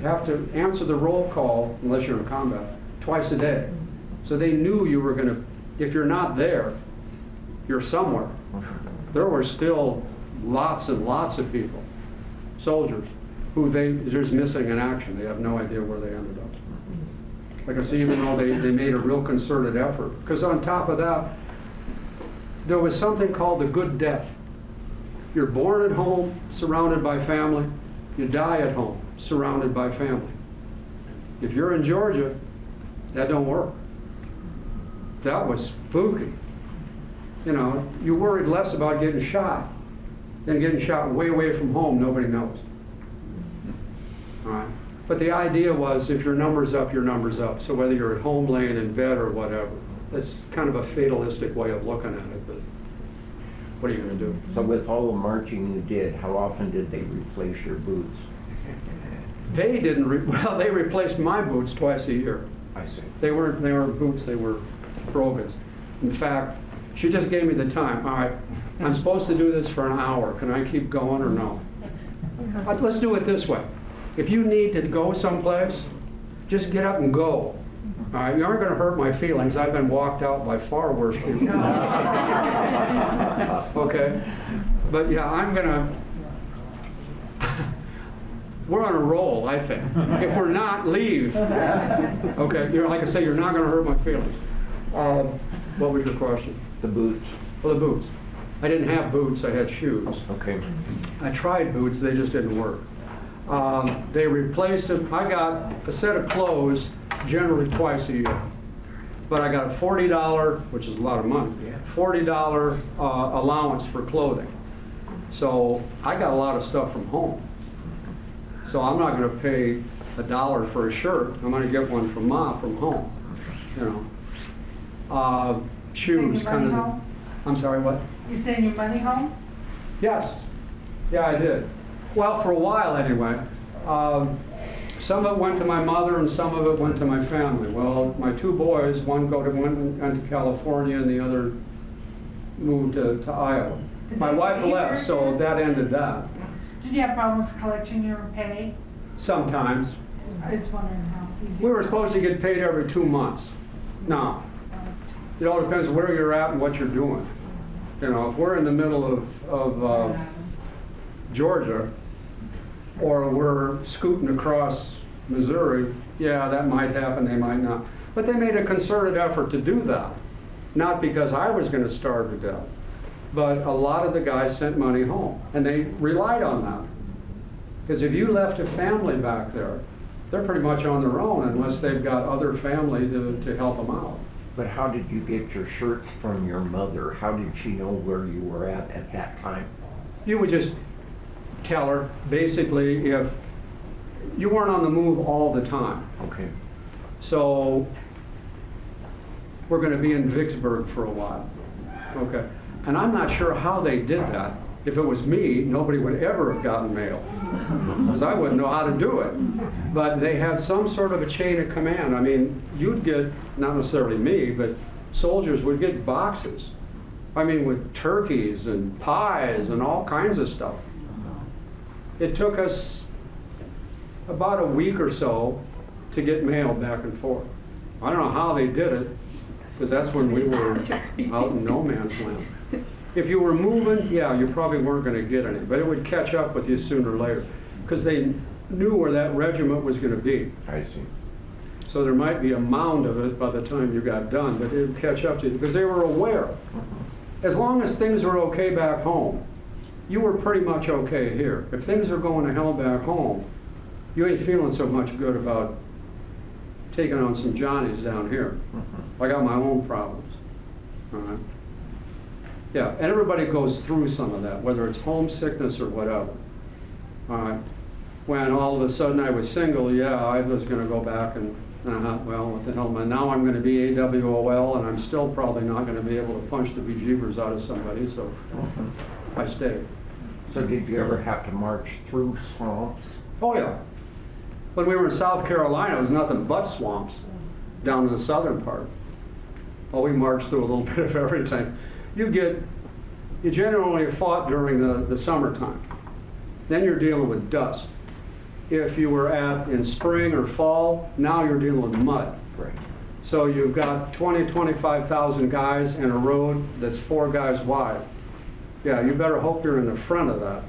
Speaker 2: have to answer the roll call, unless you're in combat, twice a day. So they knew you were gonna, if you're not there, you're somewhere. There were still lots and lots of people, soldiers, who they're just missing in action. They have no idea where they ended up. Like I say, even though they made a real concerted effort. Because on top of that, there was something called the good death. You're born at home, surrounded by family. You die at home, surrounded by family. If you're in Georgia, that don't work. That was spooky. You know, you worried less about getting shot than getting shot way away from home, nobody knows. All right? But the idea was, if your number's up, your number's up. So whether you're at home, laying in bed, or whatever, that's kind of a fatalistic way of looking at it, but what are you going to do?
Speaker 5: So with all the marching you did, how often did they replace your boots?
Speaker 2: They didn't, well, they replaced my boots twice a year.
Speaker 5: I see.
Speaker 2: They weren't boots, they were brogans. In fact, she just gave me the time. All right, I'm supposed to do this for an hour. Can I keep going or no? Let's do it this way. If you need to go someplace, just get up and go. All right, you aren't going to hurt my feelings. I've been walked out by far worse people. Okay? But yeah, I'm going to... We're on a roll, I think. If we're not, leave. Okay, like I say, you're not going to hurt my feelings. What was your question?
Speaker 5: The boots.
Speaker 2: Well, the boots. I didn't have boots, I had shoes.
Speaker 5: Okay.
Speaker 2: I tried boots, they just didn't work. They replaced them. I got a set of clothes generally twice a year. But I got a $40, which is a lot of money, $40 allowance for clothing. So I got a lot of stuff from home. So I'm not going to pay $1 for a shirt. I'm going to get one from Ma from home. You know, shoes
Speaker 4: Send your
Speaker 2: kind
Speaker 4: money
Speaker 2: of.
Speaker 4: home?
Speaker 2: I'm sorry, what?
Speaker 4: You send your money home?
Speaker 2: Yes. Yeah, I did. Well, for a while anyway. Some of it went to my mother and some of it went to my family. Well, my two boys, one went to California and the other moved to Iowa.
Speaker 4: Did
Speaker 2: My
Speaker 4: they
Speaker 2: wife
Speaker 4: pay you
Speaker 2: left,
Speaker 4: for
Speaker 2: so
Speaker 4: it?
Speaker 2: that ended that.
Speaker 4: Did you have problems collecting your pay?
Speaker 2: Sometimes.
Speaker 4: I was wondering how easy.
Speaker 2: We were supposed to get paid every 2 months. No. It all depends where you're at and what you're doing. You know, if we're in the middle of Georgia, or we're scooting across Missouri, yeah, that might happen, they might not. But they made a concerted effort to do that. Not because I was going to starve to death, but a lot of the guys sent money home, and they relied on that. Because if you left a family back there, they're pretty much on their own unless they've got other family to help them out.
Speaker 5: But how did you get your shirts from your mother? How did she know where you were at that time?
Speaker 2: You would just tell her, basically, if you weren't on the move all the time.
Speaker 5: Okay.
Speaker 2: So we're going to be in Vicksburg for a while. Okay. And I'm not sure how they did that. If it was me, nobody would ever have gotten mail, because I wouldn't know how to do it. But they had some sort of a chain of command. I mean, you'd get, not necessarily me, but soldiers would get boxes. I mean, with turkeys and pies and all kinds of stuff. It took us about a week or so to get mail back and forth. I don't know how they did it, because that's when we were out in no man's land. If you were moving, yeah, you probably weren't going to get any, but it would catch up with you sooner or later, because they knew where that regiment was going to be.
Speaker 5: I see.
Speaker 2: So there might be a mound of it by the time you got done, but it would catch up to you, because they were aware. As long as things were okay back home, you were pretty much okay here. If things are going to hell back home, you ain't feeling so much good about taking on some Johnnies down here. I got my own problems. All right. Yeah, and everybody goes through some of that, whether it's homesickness or whatever. All right. When all of a sudden I was single, yeah, I was going to go back and, well, what the hell, man, now I'm going to be AWOL, and I'm still probably not going to be able to punch the bejeebers out of somebody, so I stayed.
Speaker 5: So did you ever have to march through swamps?
Speaker 2: Oh, yeah. When we were in South Carolina, it was nothing but swamps. down in the southern part. Well, we marched through a little bit of everything. You generally fought during the summertime. Then you're dealing with dust. If you were in spring or fall, now you're dealing with mud.
Speaker 5: Right.
Speaker 2: So you've got 25,000 guys in a road that's 4 guys wide. Yeah, you better hope you're in the front of that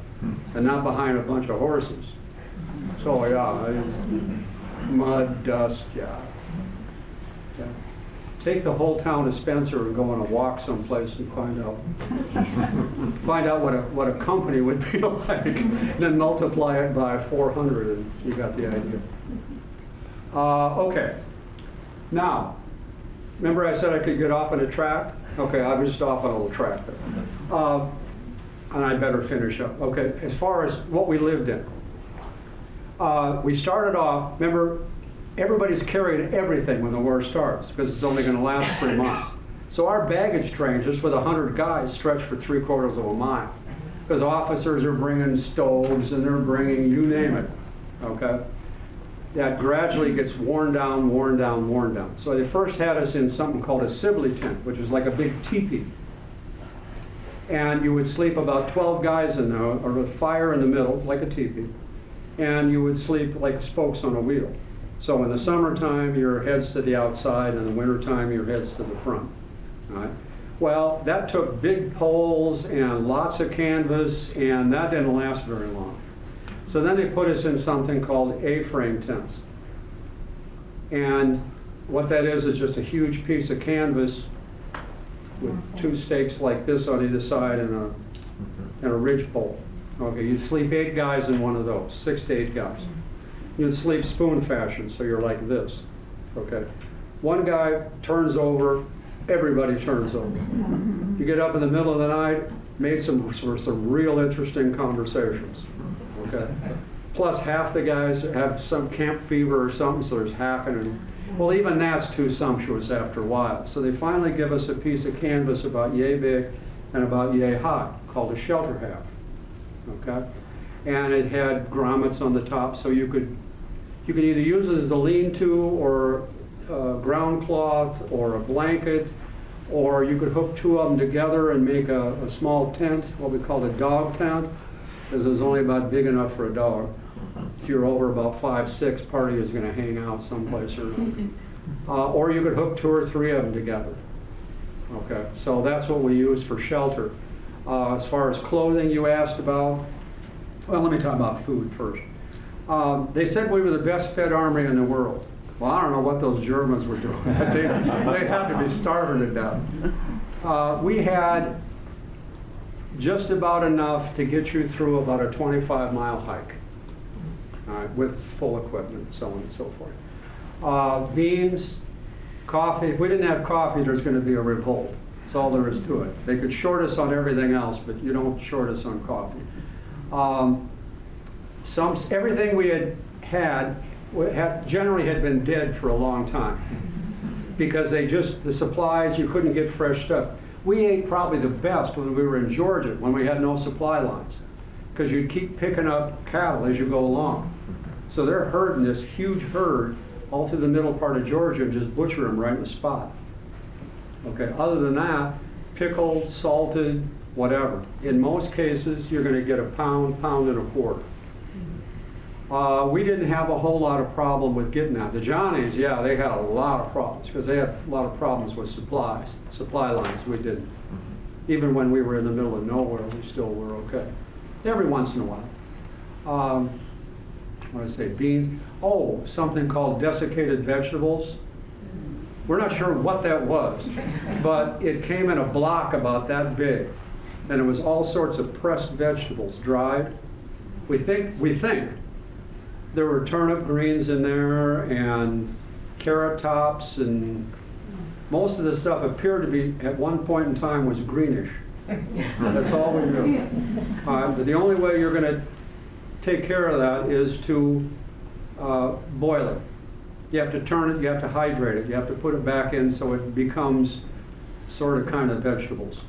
Speaker 2: and not behind a bunch of horses. So yeah, mud, dust, yeah. Take the whole town of Spencer and go on a walk someplace and find out what a company would be like, then multiply it by 400 and you got the idea. Okay. Now, remember I said I could get off on a track? Okay, I was just off on a little track there. And I better finish up. Okay, as far as what we lived in. We started off, remember, everybody's carrying everything when the war starts because it's only going to last 3 months. So our baggage train, just with 100 guys, stretched for 3/4 of a mile. Because officers are bringing stoves and they're bringing, you name it, okay? That gradually gets worn down, worn down, worn down. So they first had us in something called a Sibley tent, which was like a big teepee. And you would sleep about 12 guys in there, or a fire in the middle, like a teepee. And you would sleep like spokes on a wheel. So in the summertime, your head's to the outside, and in the wintertime, your head's to the front. All right? Well, that took big poles and lots of canvas, and that didn't last very long. So then they put us in something called A-frame tents. And what that is just a huge piece of canvas with 2 stakes like this on either side and a ridge pole. Okay, you'd sleep 8 guys in one of those, 6 to 8 guys. You'd sleep spoon fashion, so you're like this. Okay, one guy turns over, everybody turns over. You get up in the middle of the night, made some real interesting conversations. Okay, plus half the guys have some camp fever or something, so there's hacking and. Well, even that's too sumptuous after a while. So they finally give us a piece of canvas about yay big and about yay high, called a shelter half. Okay, and it had grommets on the top, so you could either use it as a lean-to or ground cloth or a blanket, or you could hook 2 of them together and make a small tent, what we call a dog tent, because it was only about big enough for a dog. If you're over about 5, 6, part of you is going to hang out someplace or you could hook 2 or 3 of them together. Okay, so that's what we use for shelter. As far as clothing you asked about, well, let me talk about food first. They said we were the best fed army in the world. Well, I don't know what those Germans were doing, but they had to be starving to death. We had just about enough to get you through about a 25-mile hike. With full equipment, so on and so forth. Beans, coffee. If we didn't have coffee, there's going to be a revolt. That's all there is to it. They could short us on everything else, but you don't short us on coffee. Everything we had generally had been dead for a long time because the supplies, you couldn't get fresh stuff. We ate probably the best when we were in Georgia, when we had no supply lines, because you'd keep picking up cattle as you go along. So they're herding this huge herd all through the middle part of Georgia and just butcher them right in the spot. Okay, other than that, pickled, salted, whatever. In most cases, you're going to get a pound, pound and a quarter. We didn't have a whole lot of problem with getting that. The Johnnies, yeah, they had a lot of problems because they had a lot of problems with supply lines. We didn't. Even when we were in the middle of nowhere, we still were okay. Every once in a while. What did I say? Beans. Oh, something called desiccated vegetables. We're not sure what that was, but it came in a block about that big, and it was all sorts of pressed vegetables, dried. We think there were turnip greens in there and carrot tops, and most of the stuff appeared to be, at one point in time, was greenish. That's all we knew. But the only way you're going to take care of that is to boil it. You have to turn it, you have to hydrate it, you have to put it back in so it becomes sort of kind of vegetables.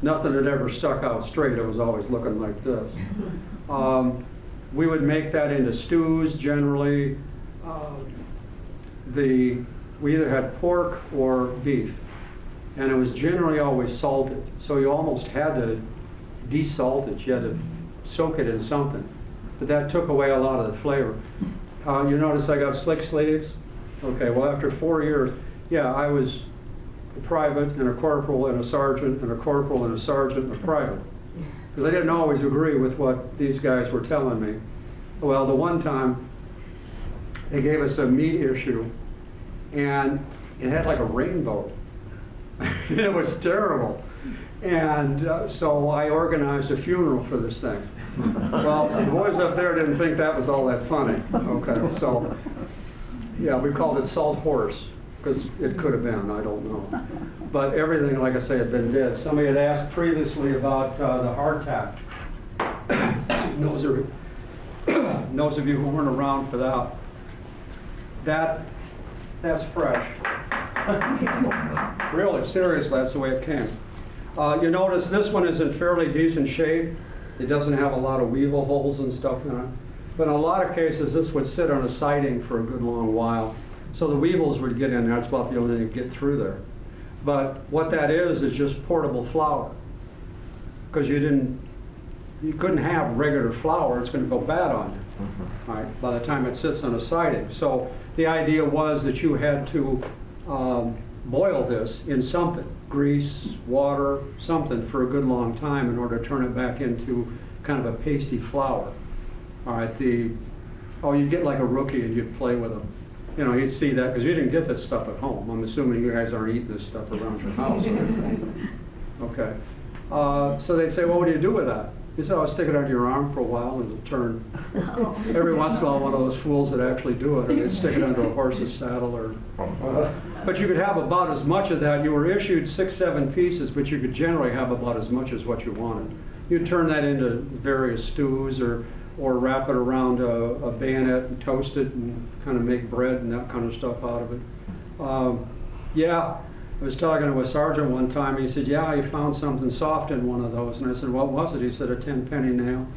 Speaker 2: Nothing that ever stuck out straight, it was always looking like this. We would make that into stews generally. The we either had pork or beef, and it was generally always salted. So you almost had to desalt it. You had to soak it in something. But that took away a lot of the flavor. You notice I got slick sleeves? Okay, well, after 4 years, yeah, I was a private and a corporal and a sergeant and a corporal and a sergeant and a private. Because I didn't always agree with what these guys were telling me. Well, the one time, they gave us a meat issue, and it had like a rainbow. It was terrible. And so I organized a funeral for this thing. Well, the boys up there didn't think that was all that funny. Okay, so, yeah, we called it Salt Horse, because it could have been, I don't know. But everything, like I say, had been dead. Somebody had asked previously about the hardtack. Those of you who weren't around for that, that's fresh. Really, seriously, that's the way it came. You notice this one is in fairly decent shape. It doesn't have a lot of weevil holes and stuff in it. But in a lot of cases, this would sit on a siding for a good long while. So the weevils would get in there. That's about the only thing that get through there. But what that is just portable flour. Because you couldn't have regular flour. It's going to go bad on you, right, by the time it sits on a siding. So the idea was that you had to boil this in something, grease, water, something for a good long time in order to turn it back into kind of a pasty flour. All right, you'd get like a rookie and you'd play with them. You know, you'd see that, because you didn't get this stuff at home. I'm assuming you guys aren't eating this stuff around your house. Okay. So they'd say, well, what do you do with that? You say, I'll stick it under your arm for a while and it'll turn. Every once in a while, one of those fools that actually do it, or they'd stick it under a horse's saddle. But you could have about as much of that. You were issued 6, 7 pieces, but you could generally have about as much as what you wanted. You'd turn that into various stews or wrap it around a bayonet and toast it and kind of make bread and that kind of stuff out of it. Yeah, I was talking to a sergeant one time, and he said, yeah, he found something soft in one of those. And I said, what was it? He said, a 10-penny nail.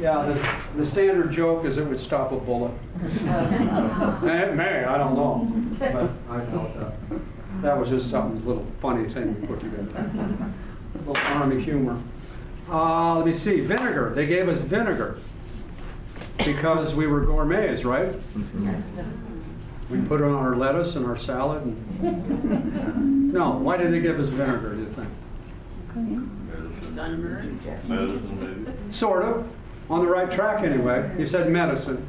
Speaker 2: Yeah, the standard joke is it would stop a bullet. And it may, I don't know. But I doubt that. That was just some little funny thing we put together. A little army humor. Let me see, vinegar. They gave us vinegar because we were gourmets, right? We put it on our lettuce and our salad. No, why did they give us vinegar, do you think?
Speaker 6: Sunburn.
Speaker 7: Medicine, maybe?
Speaker 2: Sort of. On the right track anyway. You said medicine.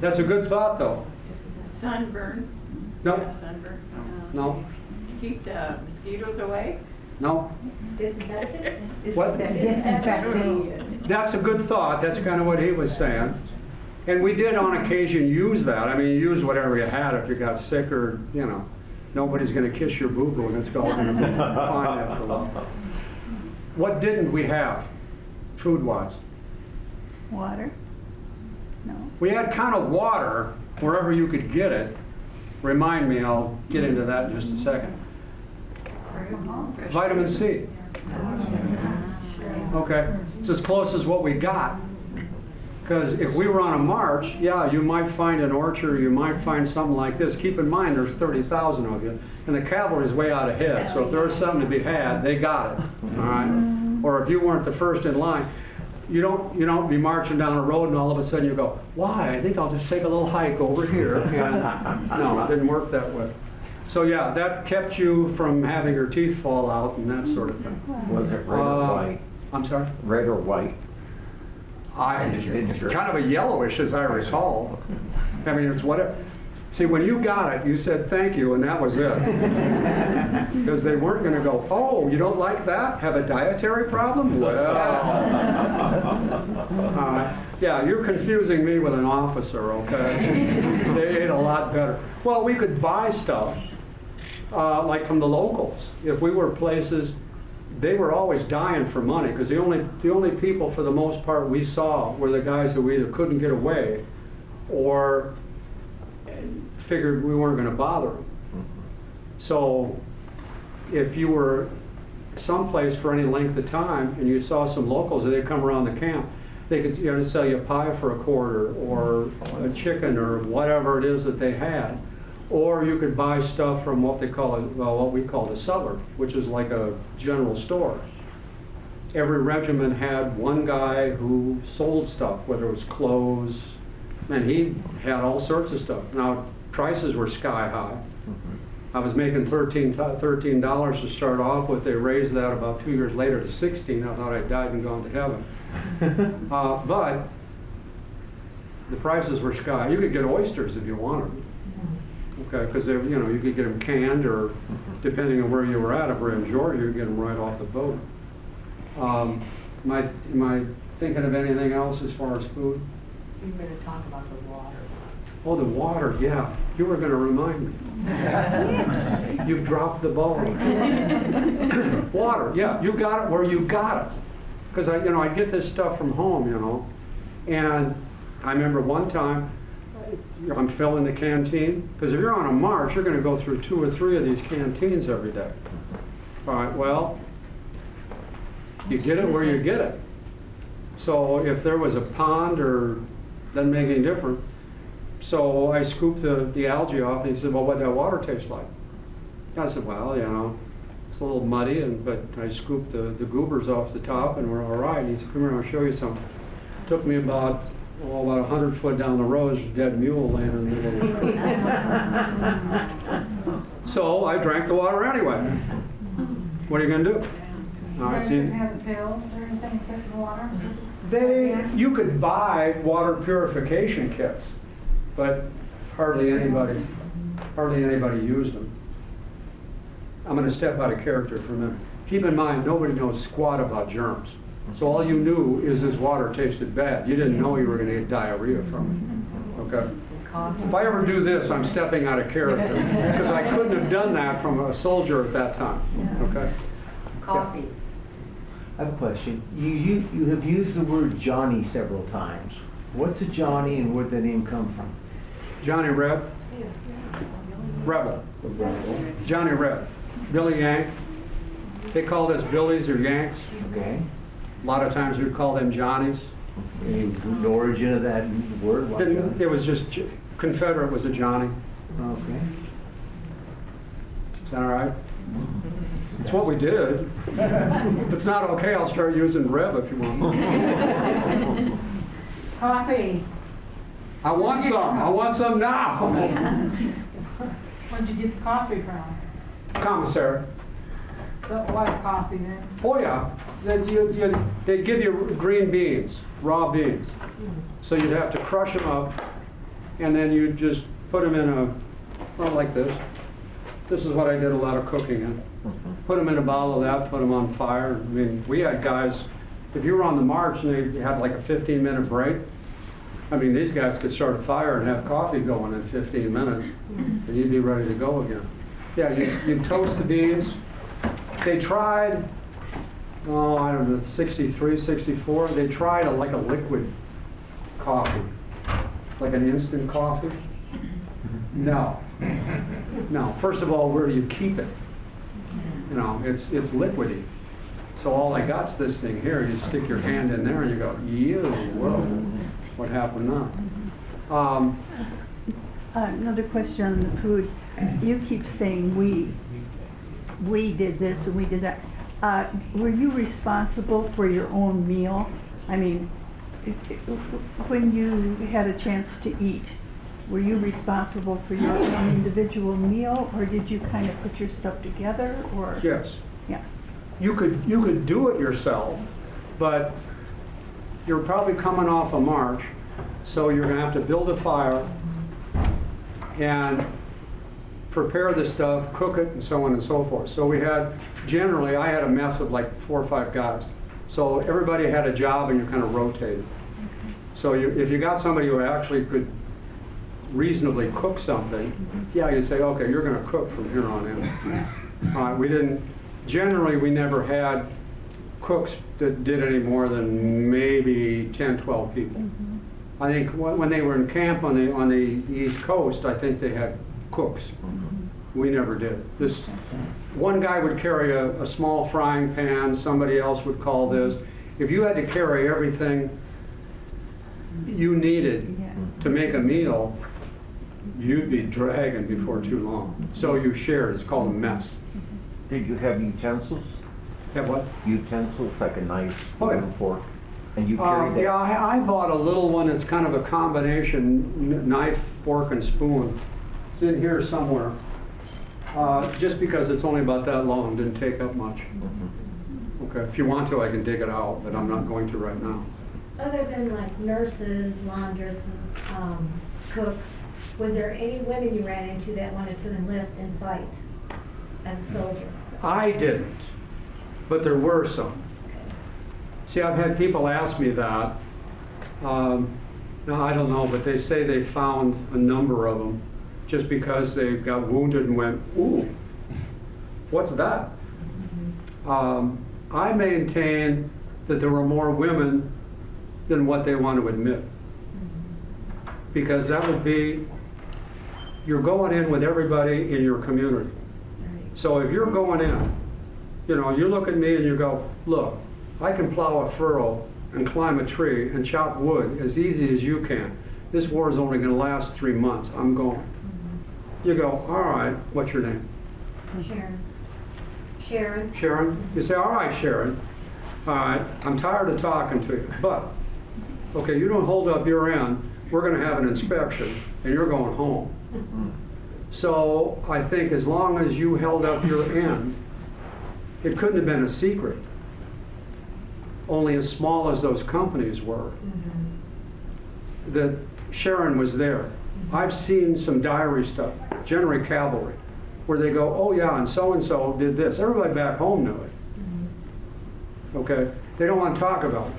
Speaker 2: That's a good thought, though.
Speaker 6: Sunburn.
Speaker 2: No.
Speaker 6: Yeah, sunburn.
Speaker 2: No.
Speaker 6: Keep the mosquitoes away.
Speaker 2: No.
Speaker 1: Disinfectant?
Speaker 2: What?
Speaker 4: Disinfecting.
Speaker 2: That's a good thought. That's kind of what he was saying. And we did on occasion use that. I mean, you use whatever you had if you got sick or, you know, nobody's going to kiss your boo-boo and it's all going to be fine after a while. What didn't we have, food-wise?
Speaker 4: Water? No.
Speaker 2: We had kind of water wherever you could get it. Remind me, I'll get into that in just a second. Vitamin C. Okay, it's as close as what we got. Because if we were on a march, yeah, you might find an orchard, you might find something like this. Keep in mind, there's 30,000 of you, and the cavalry's way out ahead. So if there's something to be had, they got it. All right. Or if you weren't the first in line, you don't be marching down a road and all of a sudden you go, why? I think I'll just take a little hike over here. And no, it didn't work that way. So yeah, that kept you from having your teeth fall out and that sort of thing.
Speaker 5: Was it red or white?
Speaker 2: I'm sorry?
Speaker 5: Red or white?
Speaker 2: Kind of a yellowish, as I recall. I mean, it's whatever. See, when you got it, you said thank you, and that was it. Because they weren't going to go, oh, you don't like that? Have a dietary problem? Well. Yeah, you're confusing me with an officer, okay? They ate a lot better. Well, we could buy stuff, like from the locals. If we were places, they were always dying for money, because the only people, for the most part, we saw were the guys who either couldn't get away or figured we weren't going to bother them. So if you were someplace for any length of time and you saw some locals, they'd come around the camp. They could, sell you a pie for a quarter, or a chicken, or whatever it is that they had. Or you could buy stuff from what we call the cellar, which is like a general store. Every regiment had one guy who sold stuff, whether it was clothes, and he had all sorts of stuff. Now, prices were sky high. I was making $13 to start off with. They raised that about 2 years later to 16. I thought I'd died and gone to heaven. But the prices were sky. You could get oysters if you wanted them. Okay, because you could get them canned, or depending on where you were at. If we're in Georgia, you could get them right off the boat. Am I thinking of anything else as far as food?
Speaker 6: You better talk about the water.
Speaker 2: Oh, the water, yeah. You were going to remind me. You've dropped the ball. Water, yeah. You got it where you got it. Because I get this stuff from home, and I remember one time I'm filling the canteen, because if you're on a march, you're going to go through 2 or 3 of these canteens every day. All right, well, you get it where you get it. So if there was a pond, or doesn't make any difference. So I scooped the algae off, and he said, well, what did that water taste like? I said, well, it's a little muddy, but I scooped the goobers off the top, and we're all right. And he said, come here, I'll show you something. Took me about 100 foot down the road, there's a dead mule laying in the middle of the So I drank the water anyway. What are you going to do?
Speaker 4: You guys didn't have the pills or anything put in the water?
Speaker 2: You could buy water purification kits, but hardly anybody used them. I'm going to step out of character for a minute. Keep in mind, nobody knows squat about germs. So all you knew is this water tasted bad. You didn't know you were going to get diarrhea from it. Okay? If I ever do this, I'm stepping out of character, because I couldn't have done that from a soldier at that time. Okay?
Speaker 6: Coffee.
Speaker 5: I have a question. You have used the word Johnny several times. What's a Johnny, and where'd the name come from?
Speaker 2: Johnny Reb. Rebel. Johnny Reb. Billy Yank. They called us Billies or Yanks.
Speaker 5: Okay.
Speaker 2: A lot of times we'd call them Johnnies.
Speaker 5: The origin of that word?
Speaker 2: It was just, Confederate was a Johnny.
Speaker 5: Okay.
Speaker 2: Is that all right? It's what we did. If it's not okay, I'll start using Reb if you want.
Speaker 4: Coffee.
Speaker 2: I want some now.
Speaker 4: Where'd you get the coffee from?
Speaker 2: Commissary.
Speaker 4: That was coffee then?
Speaker 2: Oh yeah, they'd give you green beans, raw beans. So you'd have to crush them up, and then you'd just put them in like this. This is what I did a lot of cooking in. Put them in a bottle of that, put them on fire. I mean, we had guys, if you were on the march and they had like a 15-minute break, I mean, these guys could start a fire and have coffee going in 15 minutes, and you'd be ready to go again. Yeah, you'd toast the beans. They tried, I don't know, 63, 64, they tried like a liquid coffee, like an instant coffee. No. No, first of all, where do you keep it? It's liquidy. So all I got's this thing here. You stick your hand in there and you go, ew, whoa, what happened now?
Speaker 7: Another question on the food. You keep saying we did this and we did that. Were you responsible for your own meal? I mean, when you had a chance to eat, were you responsible for your own individual meal, or did you kind of put your stuff together, or?
Speaker 2: Yes.
Speaker 7: Yeah.
Speaker 2: You could do it yourself, but you're probably coming off a march, so you're going to have to build a fire and prepare the stuff, cook it, and so on and so forth. So I had a mess of like 4 or 5 guys. So everybody had a job and you kind of rotated. So if you got somebody who actually could reasonably cook something, yeah, you'd say, okay, you're going to cook from here on in. Generally we never had cooks that did any more than maybe 10, 12 people. I think when they were in camp on the East Coast, I think they had cooks. We never did. One guy would carry a small frying pan, somebody else would call this. If you had to carry everything, you needed
Speaker 7: Yeah.
Speaker 2: to make a meal, you'd be dragging before too long. So you shared, it's called a mess.
Speaker 8: Did you have utensils?
Speaker 2: Have what?
Speaker 8: Utensils like a knife,
Speaker 2: Oh, yeah.
Speaker 8: spoon, and fork? And you carried that?
Speaker 2: Yeah, I bought a little one that's kind of a combination knife, fork, and spoon. It's in here somewhere. Just because it's only about that long, didn't take up much.
Speaker 8: Mhm.
Speaker 2: Okay, if you want to, I can dig it out, but I'm not going to right now.
Speaker 9: Other than like nurses, laundresses, cooks, was there any women you ran into that wanted to enlist and fight as a soldier?
Speaker 2: I didn't, but there were some. See, I've had people ask me that. Now, I don't know, but they say they found a number of them just because they got wounded and went, ooh, what's that? I maintain that there were more women than what they want to admit. Because that would be, you're going in with everybody in your community. So if you're going in, you know, you look at me and you go, look, I can plow a furrow and climb a tree and chop wood as easy as you can. This war is only going to last 3 months. I'm going. You go, all right, what's your name?
Speaker 9: Sharon. Sharon?
Speaker 2: Sharon? You say, all right, Sharon. All right, I'm tired of talking to you, but, okay, you don't hold up your end. We're going to have an inspection and you're going home. So I think as long as you held up your end, it couldn't have been a secret. Only as small as those companies were, that Sharon was there. I've seen some diary stuff, General Cavalry, where they go, oh yeah, and so did this. Everybody back home knew it. Okay? They don't want to talk about it.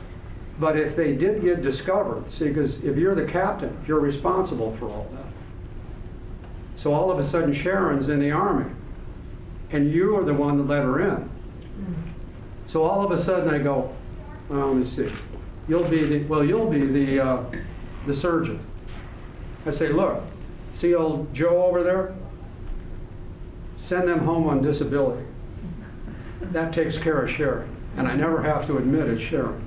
Speaker 2: But if they did get discovered, see, because if you're the captain, you're responsible for all that. So all of a sudden Sharon's in the Army, and you are the one that let her in. So all of a sudden I go, well, let me see, you'll be the surgeon. I say, look, see old Joe over there? Send them home on disability. That takes care of Sharon. And I never have to admit it's Sharon.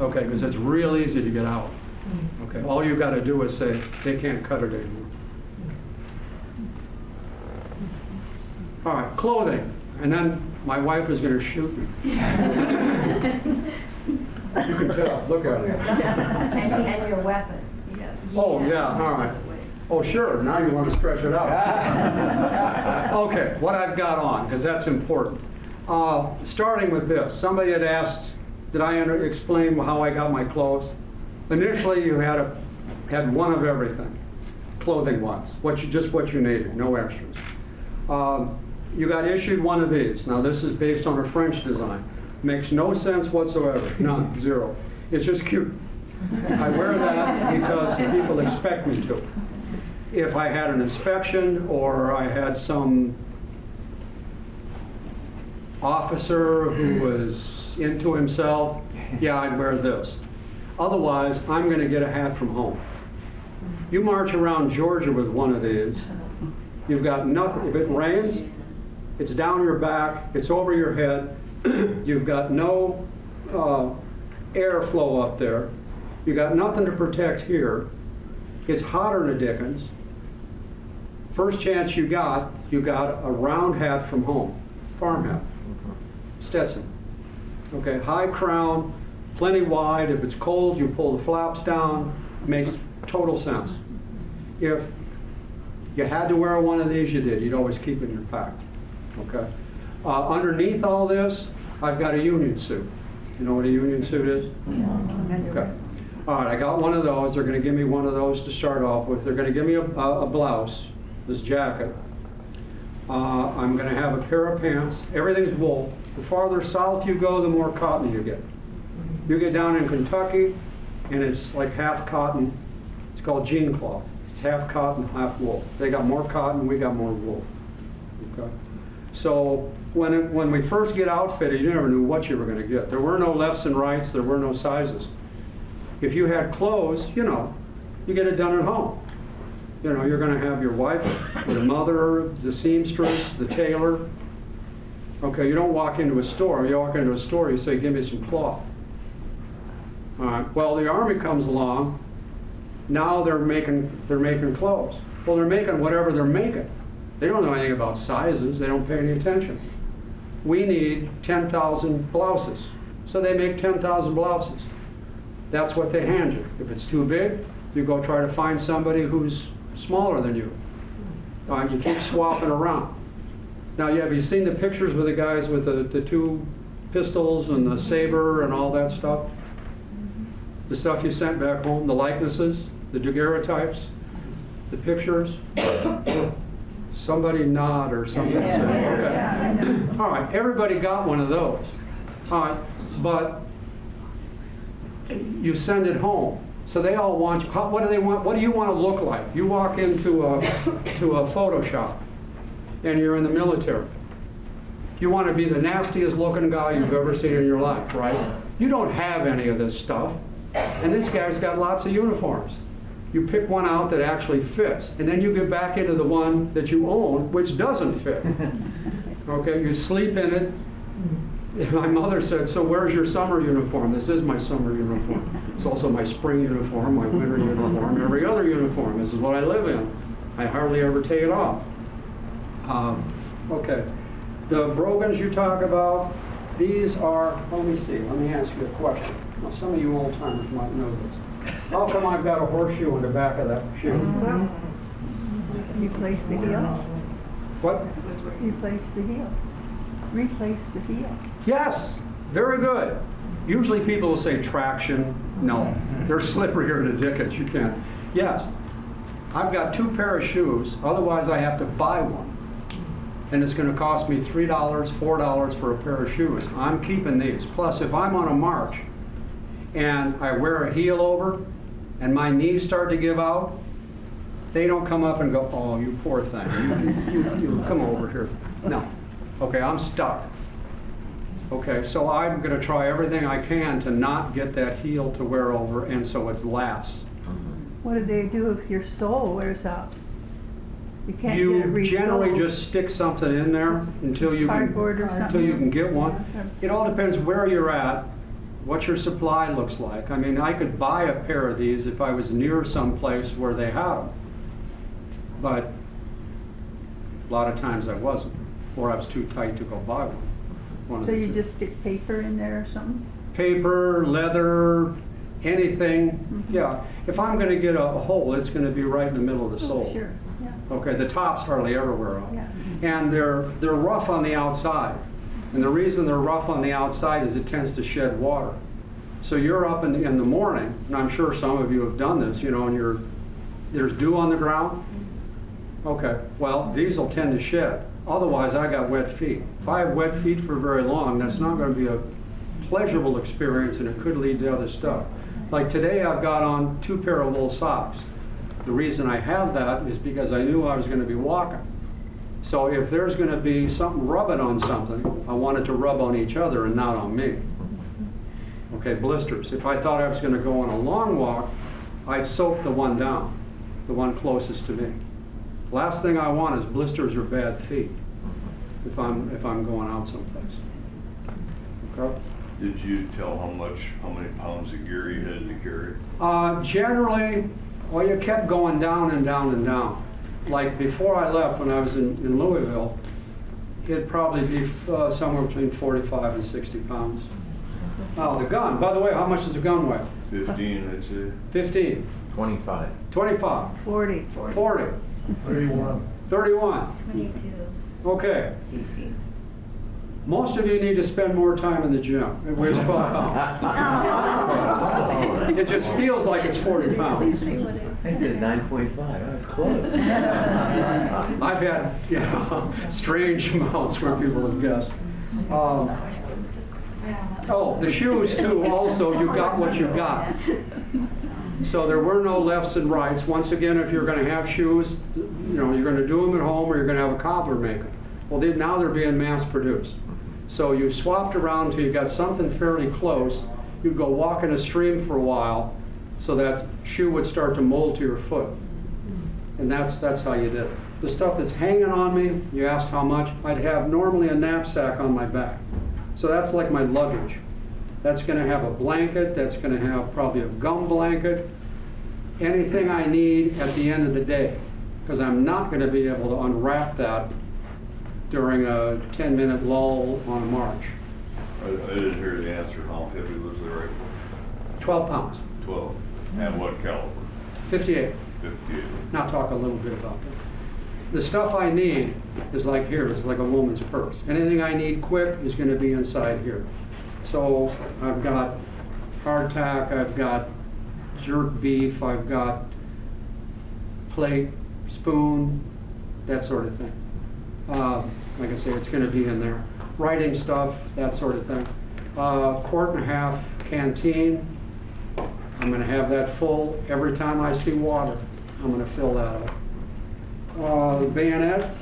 Speaker 2: Okay, because it's real easy to get out. Okay, all you got to do is say, they can't cut it anymore. All right, clothing. And then my wife is going to shoot me. You can tell, look at her.
Speaker 6: And your weapon. Yes.
Speaker 2: Oh, yeah, all right. Oh, sure, now you want to stretch it out. Okay, what I've got on, because that's important. Starting with this, somebody had asked, did I explain how I got my clothes? Initially, you had one of everything, clothing-wise, just what you needed, no extras. You got issued one of these. Now, this is based on a French design. Makes no sense whatsoever, none, zero. It's just cute. I wear that because people expect me to. If I had an inspection or I had some officer who was into himself, yeah, I'd wear this. Otherwise, I'm going to get a hat from home. You march around Georgia with one of these, you've got nothing. If it rains, it's down your back, it's over your head, you've got no airflow up there, you've got nothing to protect here, it's hotter than a dickens. First chance you got a round hat from home, farm hat, Stetson. Okay, high crown, plenty wide. If it's cold, you pull the flaps down. Makes total sense. If you had to wear one of these, you did. You'd always keep it in your pack. Okay. Underneath all this, I've got a union suit. You know what a union suit is? Okay. All right, I got one of those. They're going to give me one of those to start off with. They're going to give me a blouse, this jacket. I'm going to have a pair of pants. Everything's wool. The farther south you go, the more cotton you get. You get down in Kentucky, and it's like half cotton. It's called jean cloth. It's half cotton, half wool. They got more cotton, we got more wool. Okay. So when we first get outfitted, you never knew what you were going to get. There were no lefts and rights. There were no sizes. If you had clothes, you know, you get it done at home. You know, you're going to have your wife, the mother, the seamstress, the tailor. Okay, you don't walk into a store. You walk into a store, you say, give me some cloth. All right. Well, the Army comes along. Now they're making clothes. Well, they're making whatever they're making. They don't know anything about sizes. They don't pay any attention. We need 10,000 blouses. So they make 10,000 blouses. That's what they hand you. If it's too big, you go try to find somebody who's smaller than you. You keep swapping around. Now, have you seen the pictures with the guys with the two pistols and the saber and all that stuff? The stuff you sent back home, the likenesses, the daguerreotypes, the pictures? Somebody nod or something. Okay. All right, everybody got one of those. All right, but you send it home. So they all want, what do they want? What do you want to look like? You walk into a photo shop and you're in the military. You want to be the nastiest looking guy you've ever seen in your life, right? You don't have any of this stuff. And this guy's got lots of uniforms. You pick one out that actually fits, and then you get back into the one that you own, which doesn't fit. Okay, you sleep in it. My mother said, so where's your summer uniform? This is my summer uniform. It's also my spring uniform, my winter uniform, every other uniform. This is what I live in. I hardly ever take it off. Okay, the brogans you talk about, these are, let me see, let me ask you a question. Now, some of you old timers might know this. How come I've got a horseshoe in the back of that shoe?
Speaker 7: Replace the heel.
Speaker 2: What?
Speaker 7: Replace the heel. Replace the heel.
Speaker 2: Yes, very good. Usually people will say traction. No, they're slipperier than dickens. You can't. Yes, I've got 2 pair of shoes. Otherwise, I have to buy one. And it's going to cost me $3, $4 for a pair of shoes. I'm keeping these. Plus, if I'm on a march and I wear a heel over and my knees start to give out, they don't come up and go, oh, you poor thing. You come over here. No. Okay, I'm stuck. Okay, so I'm going to try everything I can to not get that heel to wear over, and so it lasts.
Speaker 7: What do they do if your sole wears out? You can't get it
Speaker 2: You
Speaker 7: resoled.
Speaker 2: generally just stick something in there until you
Speaker 7: Cardboard or something?
Speaker 2: can get one. It all depends where you're at, what your supply looks like. I mean, I could buy a pair of these if I was near some place where they had them. But a lot of times I wasn't, or I was too tight to go buy one.
Speaker 7: So you just stick paper in there or something?
Speaker 2: Paper, leather, anything. Yeah. If I'm going to get a hole, it's going to be right in the middle of the sole.
Speaker 7: Oh, sure, yeah.
Speaker 2: Okay, the tops hardly ever wear out.
Speaker 7: Yeah.
Speaker 2: And they're rough on the outside. And the reason they're rough on the outside is it tends to shed water. So you're up in the morning, and I'm sure some of you have done this, you know, and there's dew on the ground. Okay, well, these will tend to shed. Otherwise, I got wet feet. If I have wet feet for very long, that's not going to be a pleasurable experience, and it could lead to other stuff. Like today, I've got on 2 pair of wool socks. The reason I have that is because I knew I was going to be walking. So if there's going to be something rubbing on something, I want it to rub on each other and not on me. Okay, blisters. If I thought I was going to go on a long walk, I'd soak the one down, the one closest to me. Last thing I want is blisters or bad feet if I'm going out someplace. Okay?
Speaker 10: Did you tell how many pounds of gear you had to carry?
Speaker 2: Generally, well, you kept going down and down and down. Like before I left, when I was in Louisville, it'd probably be somewhere between 45 and 60 pounds. Now, the gun, by the way, how much does a gun weigh?
Speaker 10: 15, I'd say.
Speaker 2: 15.
Speaker 8: 25.
Speaker 2: 25.
Speaker 7: 40.
Speaker 2: 40.
Speaker 3: 31.
Speaker 2: 31.
Speaker 9: 22.
Speaker 2: Okay.
Speaker 9: 18.
Speaker 2: Most of you need to spend more time in the gym. It weighs 12 pounds. It just feels like it's 40 pounds.
Speaker 5: I said 9.5, that's close.
Speaker 2: I've had, you know, strange amounts where people have guessed. Oh, the shoes too, also, you got what you got. So there were no lefts and rights. Once again, if you're going to have shoes, you know, you're going to do them at home or you're going to have a cobbler make them. Well, now they're being mass produced. So you swapped around until you got something fairly close. You'd go walk in a stream for a while so that shoe would start to mold to your foot. And that's how you did it. The stuff that's hanging on me, you asked how much, I'd have normally a knapsack on my back. So that's like my luggage. That's gonna have a blanket, that's gonna have probably a gum blanket, anything I need at the end of the day, because I'm not gonna be able to unwrap that during a 10-minute lull on a march.
Speaker 10: I didn't hear the answer. How heavy was the rifle?
Speaker 2: 12 pounds,
Speaker 10: 12. And what caliber?
Speaker 2: 58.
Speaker 10: 58.
Speaker 2: Now talk a little bit about that. The stuff I need is like here, is like a woman's purse. Anything I need quick is gonna be inside here. So I've got hardtack, I've got jerk beef, I've got plate, spoon, that sort of thing. Like I say, it's gonna be in there. Writing stuff, that sort of thing. Quart and a half canteen. I'm gonna have that full. Every time I see water, I'm gonna fill that up. Bayonet.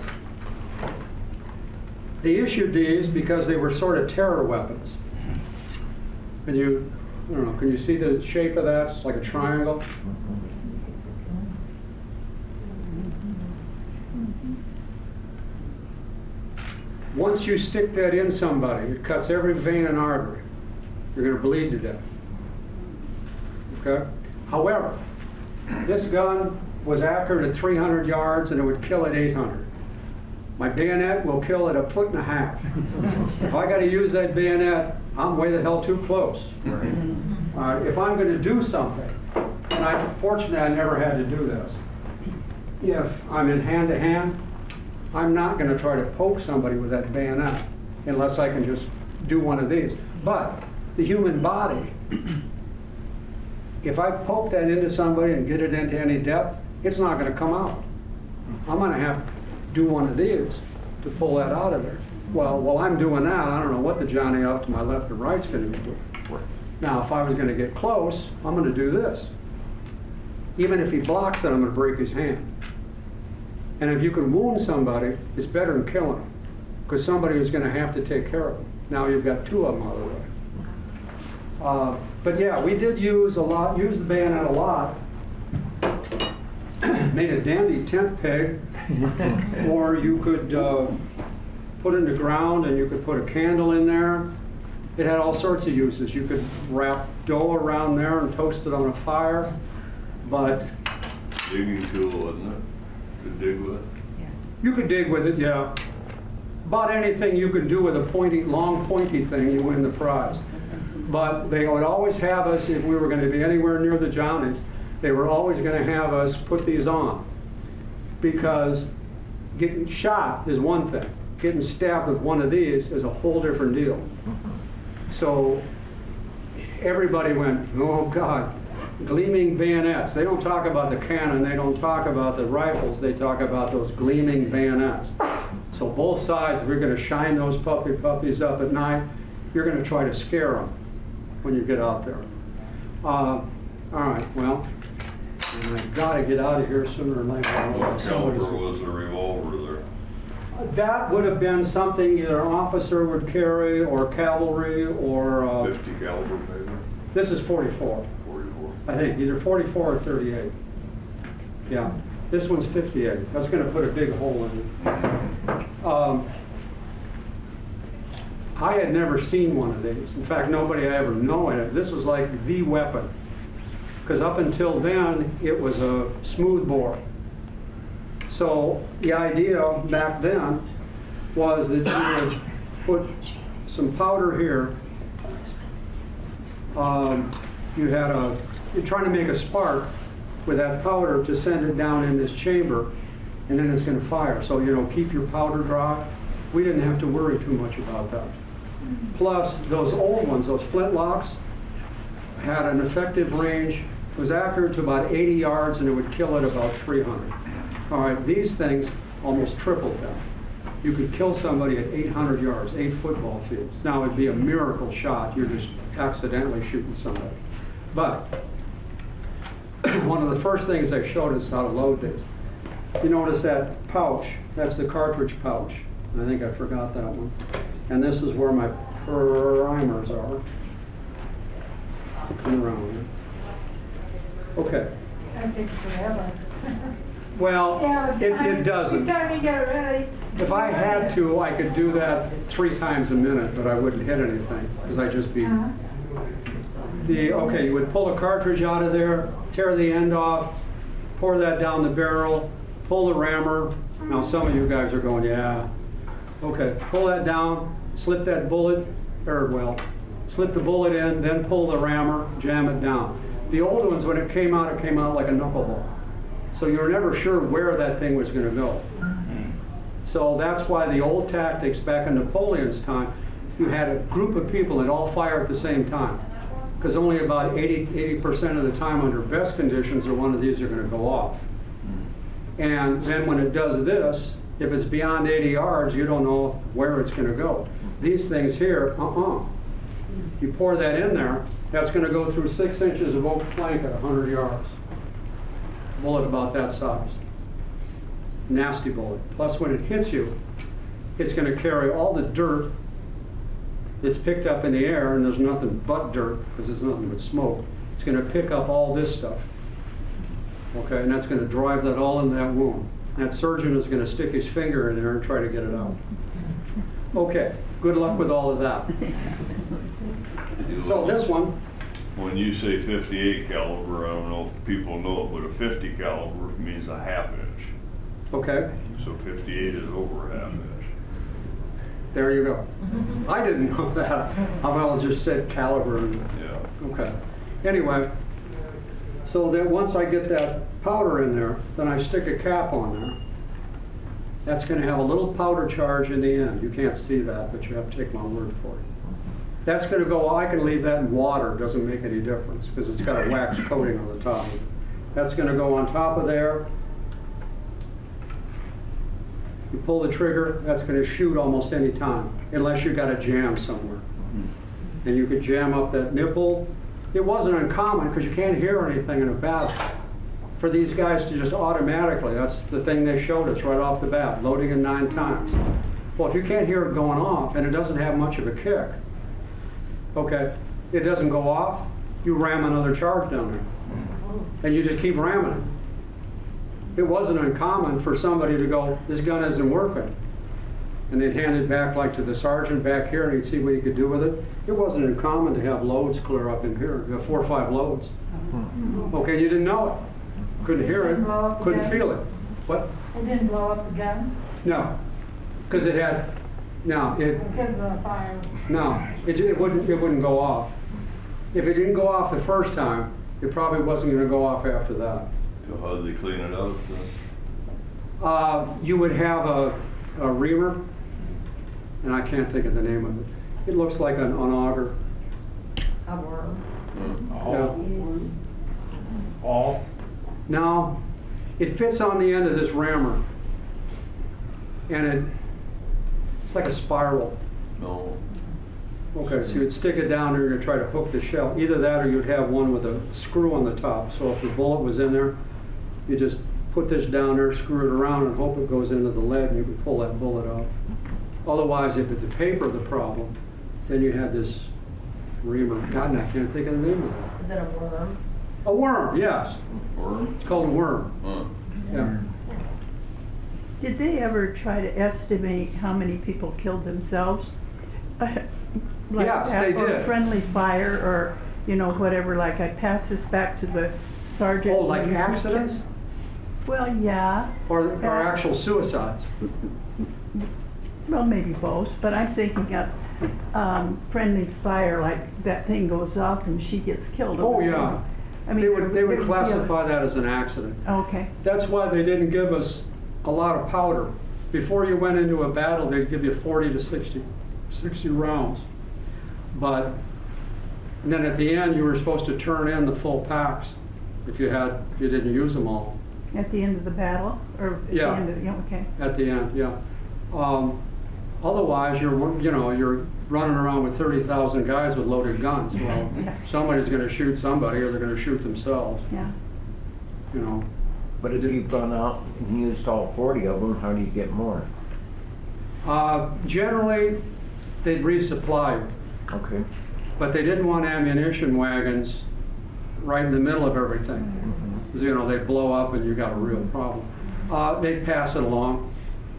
Speaker 2: They issued these because they were sort of terror weapons. Can you, I don't know, can you see the shape of that? It's like a triangle. Once you stick that in somebody, it cuts every vein and artery. You're going to bleed to death. Okay? However, this gun was accurate at 300 yards and it would kill at 800. My bayonet will kill at 1.5 feet. If I got to use that bayonet, I'm way the hell too close. If I'm going to do something, and I'm fortunate I never had to do this, if I'm in hand-to-hand, I'm not going to try to poke somebody with that bayonet unless I can just do one of these. But the human body, if I poke that into somebody and get it into any depth, it's not going to come out. I'm going to have to do one of these to pull that out of there. Well, while I'm doing that, I don't know what the Johnny off to my left or right's going to be doing. Now, if I was going to get close, I'm going to do this. Even if he blocks it, I'm going to break his hand. And if you can wound somebody, it's better than killing them, because somebody is going to have to take care of them. Now you've got two of them out of the way. But yeah, we did use the bayonet a lot. Made a dandy tent peg, or you could put it in the ground and you could put a candle in there. It had all sorts of uses. You could wrap dough around there and toast it on a fire, but
Speaker 10: Digging tool, wasn't it? To dig with?
Speaker 2: you could dig with it, yeah. About anything you could do with a long pointy thing, you win the prize. But they would always have us, if we were going to be anywhere near the Johnnies, they were always going to have us put these on. Because getting shot is one thing. Getting stabbed with one of these is a whole different deal. So everybody went, oh God, gleaming bayonets. They don't talk about the cannon, they don't talk about the rifles, they talk about those gleaming bayonets. So both sides, we're going to shine those puppies up at night. You're going to try to scare them when you get out there. All right, well, I've got to get out of here sooner or later.
Speaker 10: What caliber was the revolver there?
Speaker 2: That would have been something either an officer would carry, or cavalry, or
Speaker 10: 50 caliber maybe?
Speaker 2: this is 44.
Speaker 10: 44.
Speaker 2: I think either 44 or 38. Yeah, this one's 58. That's going to put a big hole in it. I had never seen one of these. In fact, nobody I ever know had it. This was like the weapon. Because up until then, it was a smooth bore. So the idea back then was that you would put some powder here. You're trying to make a spark with that powder to send it down in this chamber, and then it's going to fire. So, keep your powder dry. We didn't have to worry too much about that. Plus, those old ones, those flintlocks, had an effective range. It was accurate to about 80 yards, and it would kill at about 300. All right, these things almost tripled that. You could kill somebody at 800 yards, 8 football fields. Now, it'd be a miracle shot. You're just accidentally shooting somebody. But one of the first things they showed us how to load this. You notice that pouch, that's the cartridge pouch. I think I forgot that one. And this is where my primers are. Come around here. Okay.
Speaker 4: That takes forever.
Speaker 2: Well,
Speaker 4: Yeah,
Speaker 2: it doesn't.
Speaker 4: By the time you get it ready.
Speaker 2: If I had to, I could do that 3 times a minute, but I wouldn't hit anything, because I'd just be Okay, you would pull a cartridge out of there, tear the end off, pour that down the barrel, pull the rammer. Now, some of you guys are going, yeah. Okay, pull that down, slip that bullet, slip the bullet in, then pull the rammer, jam it down. The old ones, when it came out like a knuckleball. So you were never sure where that thing was going to go. So that's why the old tactics back in Napoleon's time, you had a group of people that all fire at the same time. Because only about 80% of the time under best conditions are one of these are going to go off. And then when it does this, if it's beyond 80 yards, you don't know where it's going to go. These things here, You pour that in there, that's going to go through 6 inches of oak plank at 100 yards. Bullet about that size. Nasty bullet. Plus when it hits you, it's going to carry all the dirt that's picked up in the air, and there's nothing but dirt, because there's nothing but smoke. It's going to pick up all this stuff. Okay, and that's going to drive that all in that wound. That surgeon is going to stick his finger in there and try to get it out. Okay, good luck with all of that. So this one,
Speaker 10: When you say 58 caliber, I don't know if people know it, but a 50 caliber means a half inch.
Speaker 2: okay,
Speaker 10: So 58 is over a half inch.
Speaker 2: there you go. I didn't know that. I well just said caliber.
Speaker 10: Yeah.
Speaker 2: Okay. Anyway, so then once I get that powder in there, then I stick a cap on there. That's going to have a little powder charge in the end. You can't see that, but you have to take my word for it. That's going to go, I can leave that in water, it doesn't make any difference, because it's got a wax coating on the top. That's going to go on top of there. You pull the trigger, that's going to shoot almost any time, unless you got a jam somewhere. And you could jam up that nipple. It wasn't uncommon, because you can't hear anything in a battle, for these guys to just automatically, that's the thing they showed us right off the bat, loading it 9 times. Well, if you can't hear it going off, and it doesn't have much of a kick, okay, it doesn't go off, you ram another charge down there. And you just keep ramming it. It wasn't uncommon for somebody to go, this gun isn't working. And they'd hand it back like to the sergeant back here, and he'd see what he could do with it. It wasn't uncommon to have loads clear up in here. You have 4 or 5 loads. Okay, you didn't know it. Couldn't hear it, couldn't feel it. What?
Speaker 4: It didn't blow up the gun
Speaker 2: No, because it had, no, it,
Speaker 4: because of the fire.
Speaker 2: no, it wouldn't go off. If it didn't go off the first time, it probably wasn't going to go off after that.
Speaker 10: So how do they clean it up then?
Speaker 2: You would have a reamer, and I can't think of the name of it. It looks like an auger.
Speaker 4: A worm.
Speaker 3: All?
Speaker 2: No, it fits on the end of this rammer, and it's like a spiral.
Speaker 10: No.
Speaker 2: Okay, so you'd stick it down there and try to hook the shell. Either that or you'd have one with a screw on the top. So if the bullet was in there, you just put this down there, screw it around, and hope it goes into the lead, and you can pull that bullet out. Otherwise, if it's a paper the problem, then you had this reamer. God, and I can't think of the name of that.
Speaker 9: Is it a worm?
Speaker 2: A worm, yes.
Speaker 10: Worm?
Speaker 2: It's called a worm.
Speaker 10: Huh.
Speaker 2: Yeah.
Speaker 7: Did they ever try to estimate how many people killed themselves? Like
Speaker 2: Yes,
Speaker 7: that,
Speaker 2: they
Speaker 7: or
Speaker 2: did.
Speaker 7: friendly fire, or, you know, whatever, like I pass this back to the sergeant.
Speaker 2: Oh, like accidents?
Speaker 7: Well, yeah.
Speaker 2: Or actual suicides?
Speaker 7: Well, maybe both, but I'm thinking of friendly fire, like that thing goes off and she gets killed.
Speaker 2: Oh, yeah.
Speaker 7: I mean,
Speaker 2: They would
Speaker 7: there-
Speaker 2: classify that as an accident.
Speaker 7: Okay.
Speaker 2: That's why they didn't give us a lot of powder. Before you went into a battle, they'd give you 40 to 60 rounds. And then at the end, you were supposed to turn in the full packs if you didn't use them all.
Speaker 7: At the end of the battle, or at
Speaker 2: Yeah.
Speaker 7: the end of, yeah, okay.
Speaker 2: At the end, yeah. Otherwise, you're running around with 30,000 guys with loaded guns. Well,
Speaker 7: Yeah.
Speaker 2: somebody's going to shoot somebody, or they're going to shoot themselves.
Speaker 7: Yeah.
Speaker 2: You know.
Speaker 8: But if you've gone out and used all 40 of them, how do you get more?
Speaker 2: Generally, they'd resupply,
Speaker 8: Okay.
Speaker 2: but they didn't want ammunition wagons right in the middle of everything. Because, they'd blow up and you got a real problem. They'd pass it along.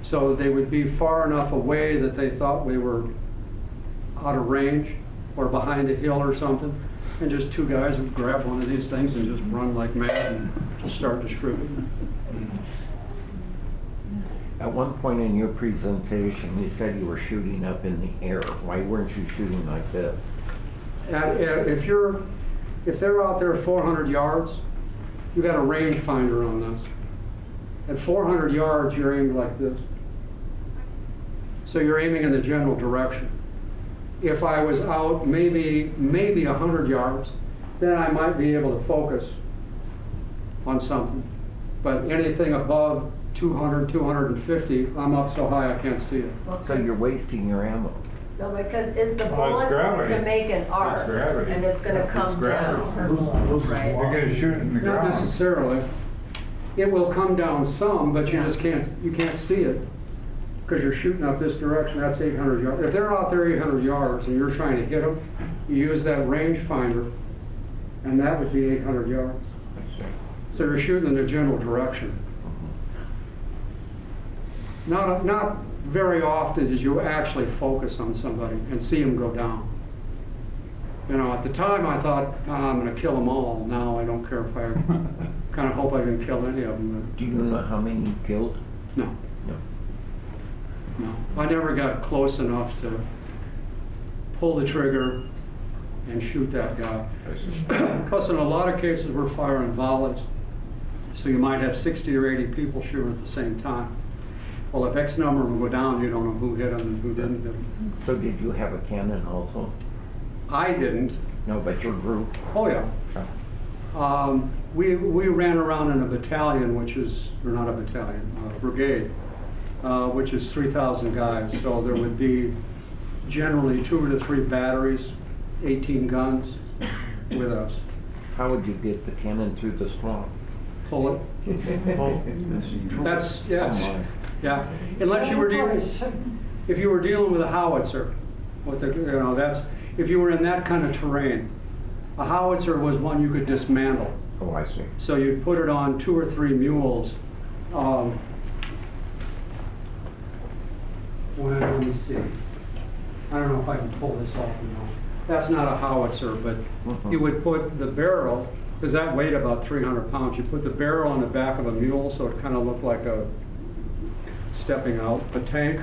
Speaker 2: So they would be far enough away that they thought we were out of range or behind a hill or something. And just two guys would grab one of these things and just run like mad and just start distributing.
Speaker 8: At one point in your presentation, you said you were shooting up in the air. Why weren't you shooting like this?
Speaker 2: If they're out there 400 yards, you got a rangefinder on this. At 400 yards, you're aimed like this. So you're aiming in the general direction. If I was out maybe 100 yards, then I might be able to focus on something. But anything above 200, 250, I'm up so high I can't see it.
Speaker 8: So you're wasting your ammo.
Speaker 6: No, because is the
Speaker 3: Well, it's
Speaker 6: bullet going
Speaker 3: gravity.
Speaker 6: to make an arc?
Speaker 3: It's gravity.
Speaker 6: And it's gonna come
Speaker 3: It's gravity.
Speaker 6: down, right?
Speaker 3: You're gonna shoot it in the
Speaker 2: Not
Speaker 3: ground.
Speaker 2: necessarily. It will come down some, but you just can't see it because you're shooting up this direction. That's 800 yards. If they're out there 800 yards and you're trying to hit them, you use that rangefinder, and that would be 800 yards. So you're shooting in the general direction. Not very often did you actually focus on somebody and see them go down. You know, at the time I thought, I'm going to kill them all. Now I don't care if I kind of hope I didn't kill any of them.
Speaker 8: Do you know how many you killed?
Speaker 2: No,
Speaker 8: No.
Speaker 2: no. I never got close enough to pull the trigger and shoot that guy. Because in a lot of cases we're firing volleys. So you might have 60 or 80 people shooting at the same time. Well, if X number will go down, you don't know who hit them and who didn't hit them.
Speaker 8: So did you have a cannon also?
Speaker 2: I didn't.
Speaker 8: No, but your group?
Speaker 2: Oh, yeah. We ran around in a battalion, or not a battalion, a brigade, which is 3,000 guys. So there would be generally 2 to 3 batteries, 18 guns with us.
Speaker 8: How would you get the cannon through the swamp?
Speaker 2: Pull it. That's, yeah, it's, yeah. Unless you were if you were dealing with a howitzer, if you were in that kind of terrain. A howitzer was one you could dismantle.
Speaker 8: Oh, I see.
Speaker 2: So you'd put it on 2 or 3 mules. Let me see. I don't know if I can pull this off now. That's not a howitzer, but you would put the barrel, because that weighed about 300 pounds. You put the barrel on the back of a mule so it kind of looked like a tank.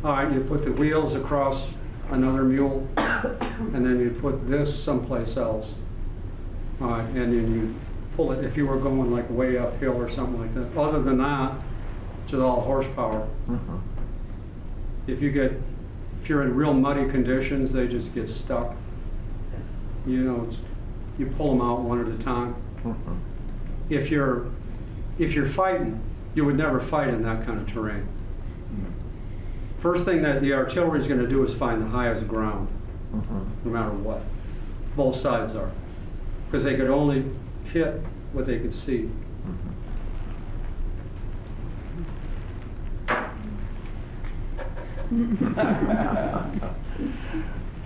Speaker 2: All right, you put the wheels across another mule, and then you put this someplace else. All right, and then you pull it if you were going like way uphill or something like that. Other than that, it's just all horsepower. If you're in real muddy conditions, they just get stuck. You know, you pull them out one at a time. If you're fighting, you would never fight in that kind of terrain. First thing that the artillery is going to do is find the highest ground, no matter what. Both sides are. Because they could only hit what they could see.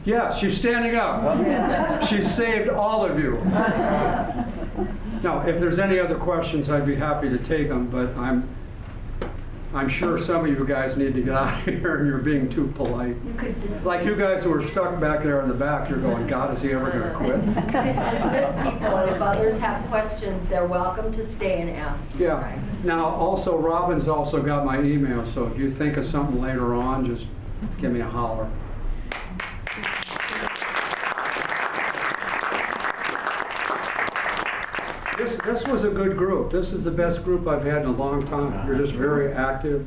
Speaker 2: Yes, she's standing up. She saved all of you. Now, if there's any other questions, I'd be happy to take them, but I'm sure some of you guys need to get out of here and you're being too polite. Like you guys who are stuck back there in the back, you're going, God, is he ever going to quit?
Speaker 6: You could dismiss people, and if others have questions, they're welcome to stay and ask you.
Speaker 2: Yeah. Now, also, Robin's also got my email, so if you think of something later on, just give me a holler. This was a good group. This is the best group I've had in a long time. You're just very active.